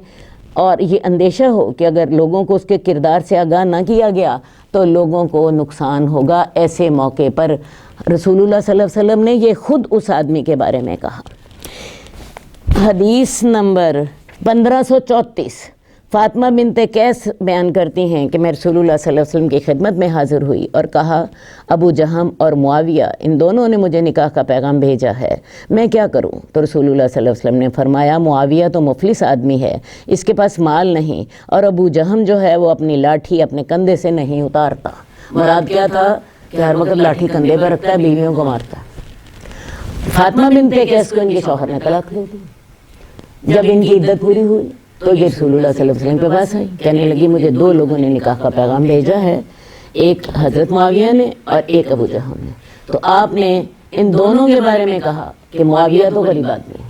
اور یہ اندیشہ ہو کہ اگر لوگوں کو اس کے کردار سے آگاہ نہ کیا گیا تو لوگوں کو نقصان ہوگا۔ ایسے موقع پر رسول اللہ صلی اللہ علیہ وسلم نے یہ خود اس آدمی کے بارے میں کہا۔ حدیث نمبر 1534، فاطمہ بنت قیس بیان کرتی ہیں کہ میں رسول اللہ صلی اللہ علیہ وسلم کی خدمت میں حاضر ہوئی اور کہا، ابو جہم اور معاویہ ان دونوں نے مجھے نکاح کا پیغام بھیجا ہے، میں کیا کروں؟ تو رسول اللہ صلی اللہ علیہ وسلم نے فرمایا، معاویہ تو مفلس آدمی ہے، اس کے پاس مال نہیں، اور ابو جہم جو ہے وہ اپنی لاٹھی اپنے کندھے سے نہیں اتارتا۔ مراد کیا تھا کہ ہر وقت لاٹھی کندھے پر رکھتا ہے، بیویوں کو مارتا ہے۔ فاطمہ بنت قیس کو ان کے شوہر نے طلاق دے دی۔ جب ان کی عدت پوری ہوئی تو یہ رسول اللہ صلی اللہ علیہ وسلم کے پاس آئی، کہنے لگی مجھے دو لوگوں نے نکاح کا پیغام بھیجا ہے، ایک حضرت معاویہ نے اور ایک ابو جہم نے۔ تو آپ نے ان دونوں کے بارے میں کہا کہ معاویہ تو غریب آدمی ہے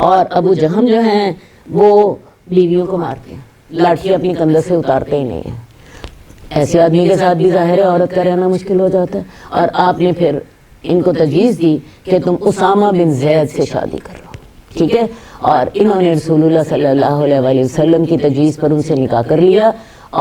اور ابو جہم جو ہیں وہ بیویوں کو مارتے ہیں، لاٹھی اپنی کندھے سے اتارتے ہی نہیں ہیں۔ ایسے آدمی کے ساتھ بھی ظاہر ہے عورت کا رہنا مشکل ہو جاتا ہے، اور آپ نے پھر ان کو تجویز دی کہ تم اسامہ بن زید سے شادی کر لو، ٹھیک ہے؟ اور انہوں نے رسول اللہ صلی اللہ علیہ وسلم کی تجویز پر ان سے نکاح کر لیا،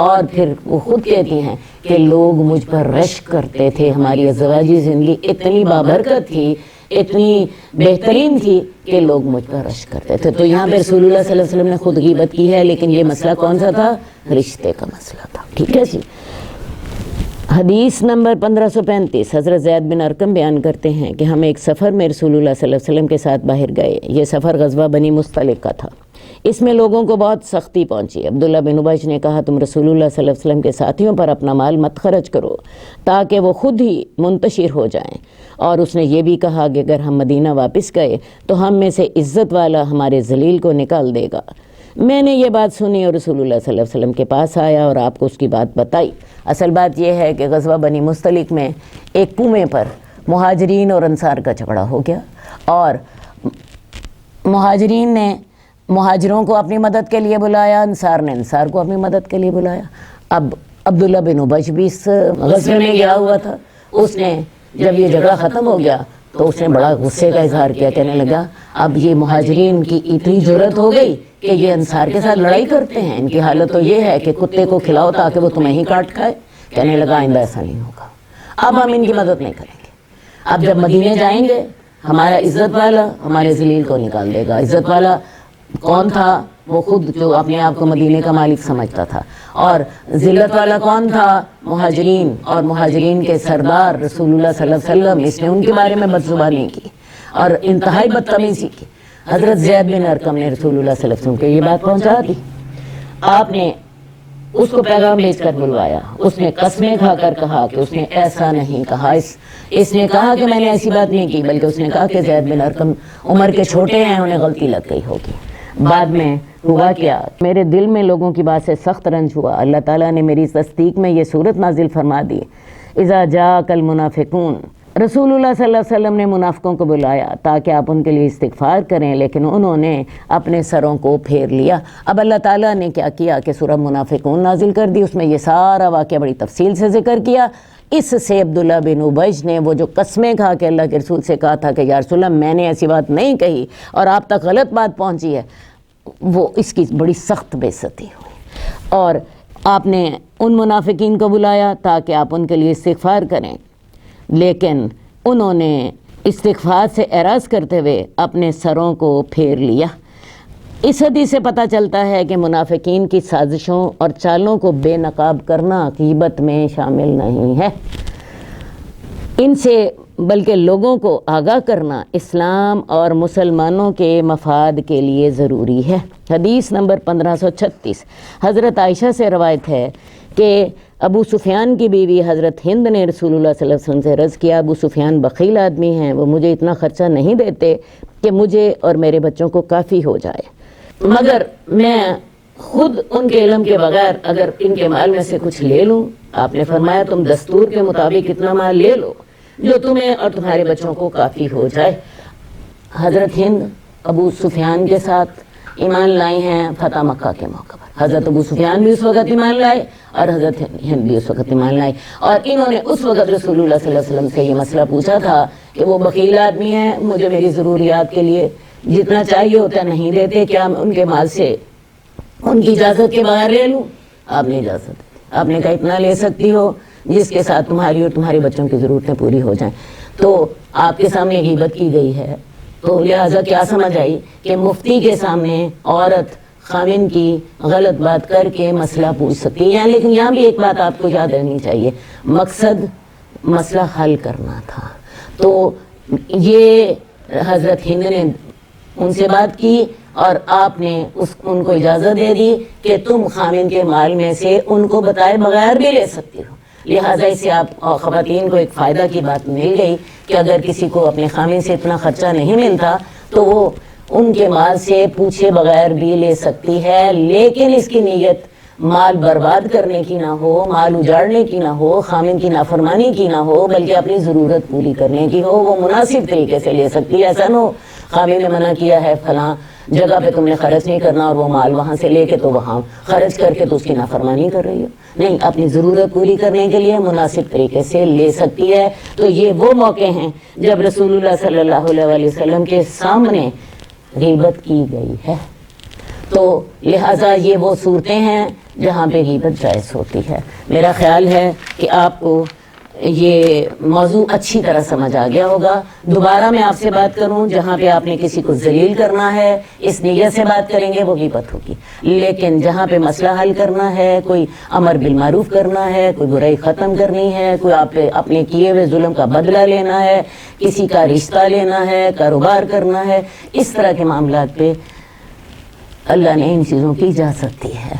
اور پھر وہ خود کہتی ہیں کہ لوگ مجھ پر رشک کرتے تھے، ہماری ازدواجی زندگی اتنی بابرکت تھی، اتنی بہترین تھی کہ لوگ مجھ پر رشک کرتے تھے۔ تو یہاں پہ رسول اللہ صلی اللہ علیہ وسلم نے خود غیبت کی ہے، لیکن یہ مسئلہ کون سا تھا؟ رشتے کا مسئلہ تھا، ٹھیک ہے جی۔ حدیث نمبر 1535، حضرت زید بن ارقم بیان کرتے ہیں کہ ہم ایک سفر میں رسول اللہ صلی اللہ علیہ وسلم کے ساتھ باہر گئے۔ یہ سفر غزوہ بنی مصطلق کا تھا، اس میں لوگوں کو بہت سختی پہنچی۔ عبداللہ بن ابی نے کہا، تم رسول اللہ صلی اللہ علیہ وسلم کے ساتھیوں پر اپنا مال مت خرچ کرو تاکہ وہ خود ہی منتشر ہو جائیں، اور اس نے یہ بھی کہا کہ اگر ہم مدینہ واپس گئے تو ہم میں سے عزت والا ہمارے ذلیل کو نکال دے گا۔ میں نے یہ بات سنی اور رسول اللہ صلی اللہ علیہ وسلم کے پاس آیا اور آپ کو اس کی بات بتائی۔ اصل بات یہ ہے کہ غزوہ بنی مصطلق میں ایک کنویں پر مہاجرین اور انصار کا جھگڑا ہو گیا، اور مہاجرین نے مہاجروں کو اپنی مدد کے لیے بلایا، انصار نے انصار کو اپنی مدد کے لیے بلایا۔ اب عبداللہ بن ابی بھی اس غزوے میں گیا ہوا تھا، اس نے جب یہ جھگڑا ختم ہو گیا تو اس نے بڑا غصے کا اظہار کیا، کہنے لگا اب یہ مہاجرین کی اتنی جرأت ہو گئی کہ یہ انصار کے ساتھ لڑائی کرتے ہیں، ان کی حالت تو یہ ہے کہ کتے کو کھلاؤ تاکہ وہ تمہیں ہی کاٹ کھائے۔ کہنے لگا آئندہ ایسا نہیں ہوگا، اب ہم ان کی مدد نہیں کریں گے، اب جب مدینے جائیں گے ہمارا عزت والا ہمارے ذلیل کو نکال دے گا۔ عزت والا کون تھا؟ وہ خود جو اپنے آپ کو مدینے کا مالک سمجھتا تھا، اور ذلت والا کون تھا؟ مہاجرین، اور مہاجرین کے سردار رسول اللہ صلی اللہ علیہ وسلم۔ اس نے ان کے بارے میں بدزبانی کی اور انتہائی بدتمیزی کی۔ حضرت زید بن ارقم نے رسول اللہ صلی اللہ علیہ وسلم کو یہ بات پہنچا دی، آپ نے اس کو پیغام بھیج کر بلوایا۔ اس نے قسمیں کھا کر کہا کہ اس نے ایسا نہیں کہا، اس نے کہا کہ میں نے ایسی بات نہیں کی، بلکہ اس نے کہا کہ زید بن ارقم عمر کے چھوٹے ہیں، انہیں غلطی لگ گئی ہوگی۔ بعد میں ہوا کیا، میرے دل میں لوگوں کی بات سے سخت رنج ہوا، اللہ تعالیٰ نے میری تصدیق میں یہ صورت نازل فرما دی، اذا جاءک المنافقون۔ رسول اللہ صلی اللہ علیہ وسلم نے منافقوں کو بلایا تاکہ آپ ان کے لیے استغفار کریں، لیکن انہوں نے اپنے سروں کو پھیر لیا۔ اب اللہ تعالیٰ نے کیا کیا کہ سورہ منافقون نازل کر دی، اس میں یہ سارا واقعہ بڑی تفصیل سے ذکر کیا۔ اس سے عبداللہ بن ابی نے وہ جو قسمیں کھا کے اللہ کے رسول سے کہا تھا کہ یا رسول اللہ میں نے ایسی بات نہیں کہی اور آپ تک غلط بات پہنچی ہے، وہ اس کی بڑی سخت بے عزتی ہوئی، اور آپ نے ان منافقین کو بلایا تاکہ آپ ان کے لیے استغفار کریں، لیکن انہوں نے استغفار سے اعراض کرتے ہوئے اپنے سروں کو پھیر لیا۔ اس حدیث سے پتہ چلتا ہے کہ منافقین کی سازشوں اور چالوں کو بے نقاب کرنا غیبت میں شامل نہیں ہے، ان سے بلکہ لوگوں کو آگاہ کرنا اسلام اور مسلمانوں کے مفاد کے لیے ضروری ہے۔ حدیث نمبر 1536، حضرت عائشہ سے روایت ہے کہ ابو سفیان کی بیوی حضرت ہند نے رسول اللہ صلی اللہ علیہ وسلم سے عرض کیا، ابو سفیان بخیل آدمی ہیں، وہ مجھے اتنا خرچہ نہیں دیتے کہ مجھے اور میرے بچوں کو کافی ہو جائے، مگر میں خود ان کے علم کے بغیر اگر ان کے مال میں سے کچھ لے لوں، آپ نے فرمایا تم دستور کے مطابق اتنا مال لے لو، جو تمہیں اور تمہارے بچوں کو کافی ہو جائے۔ حضرت ہند ابو سفیان کے ساتھ ایمان لائی ہیں فتح مکہ کے موقع پر۔ حضرت ابو سفیان بھی اس وقت ایمان لائے اور حضرت ہند بھی اس وقت ایمان لائی، اور انہوں نے اس وقت رسول اللہ صلی اللہ علیہ وسلم سے یہ مسئلہ پوچھا تھا کہ وہ بخیل آدمی ہیں، مجھے میری ضروریات کے لیے جتنا چاہیے ہوتا نہیں دیتے، کیا میں ان کے مال سے ان کی اجازت کے بغیر لے لوں؟ آپ نے اجازت دی، آپ نے کہا اتنا لے سکتی ہو جس کے ساتھ تمہاری اور تمہارے بچوں کی ضرورتیں پوری ہو جائیں۔ تو آپ کے سامنے غیبت کی گئی ہے، تو لہٰذا کیا سمجھ آئی کہ مفتی کے سامنے عورت خاوند کی غلط بات کر کے مسئلہ پوچھ سکتی ہے۔ لیکن یہاں بھی ایک بات آپ کو یاد رہنی چاہیے، مقصد مسئلہ حل کرنا تھا۔ تو یہ حضرت ہند نے ان سے بات کی اور آپ نے ان کو اجازت دے دی کہ تم خاوند کے مال میں سے ان کو بتائے بغیر بھی لے سکتی ہو۔ لہٰذا اسے آپ خواتین کو ایک فائدہ کی بات مل گئی کہ اگر کسی کو اپنے خاوند سے اتنا خرچہ نہیں ملتا تو وہ ان کے مال سے پوچھے بغیر بھی لے سکتی ہے، لیکن اس کی نیت مال برباد کرنے کی نہ ہو، مال اجاڑنے کی نہ ہو، خاوند کی نافرمانی کی نہ ہو، بلکہ اپنی ضرورت پوری کرنے کی ہو۔ وہ مناسب طریقے سے لے سکتی ہے، ایسا نہ ہو خاوند نے منع کیا ہے فلاں جگہ پہ تم نے خرچ نہیں کرنا اور وہ مال وہاں سے لے کے تو وہاں خرچ کر کے تو اس کی نافرمانی کر رہی ہو۔ نہیں، اپنی ضرورت پوری کرنے کے لیے مناسب طریقے سے لے سکتی ہے۔ تو یہ وہ موقع ہیں جب رسول اللہ صلی اللہ علیہ وسلم کے سامنے غیبت کی گئی ہے، تو لہٰذا یہ وہ صورتیں ہیں جہاں پہ غیبت جائز ہوتی ہے۔ میرا خیال ہے کہ آپ کو یہ موضوع اچھی طرح سمجھ آ گیا ہوگا۔ دوبارہ میں آپ سے بات کروں، جہاں پہ آپ نے کسی کو ذلیل کرنا ہے اس نیت سے بات کریں گے وہ غیبت ہوگی، لیکن جہاں پہ مسئلہ حل کرنا ہے، کوئی امر بالمعروف کرنا ہے، کوئی برائی ختم کرنی ہے، کوئی آپ پہ اپنے کیے ہوئے ظلم کا بدلہ لینا ہے، کسی کا رشتہ لینا ہے، کاروبار کرنا ہے، اس طرح کے معاملات پہ اللہ نے ان چیزوں کی اجازت دی ہے۔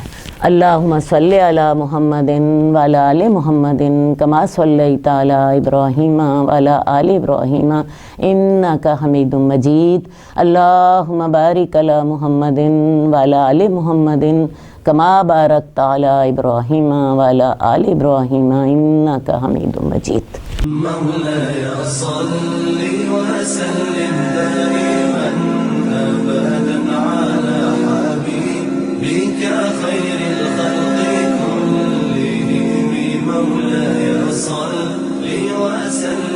اللہم صلی علی محمد وعلی آل محمد کما صلیت علی ابراہیم وعلی آل ابراہیم انک حمید مجید۔ اللہم بارک علی محمد وعلی آل محمد کما بارکت علی ابراہیم وعلی آل ابراہیم انک حمید مجید۔ مولاي صل وسلم دائما ابدا على حبيبك خير الخلق كلهم، مولاي صل وسلم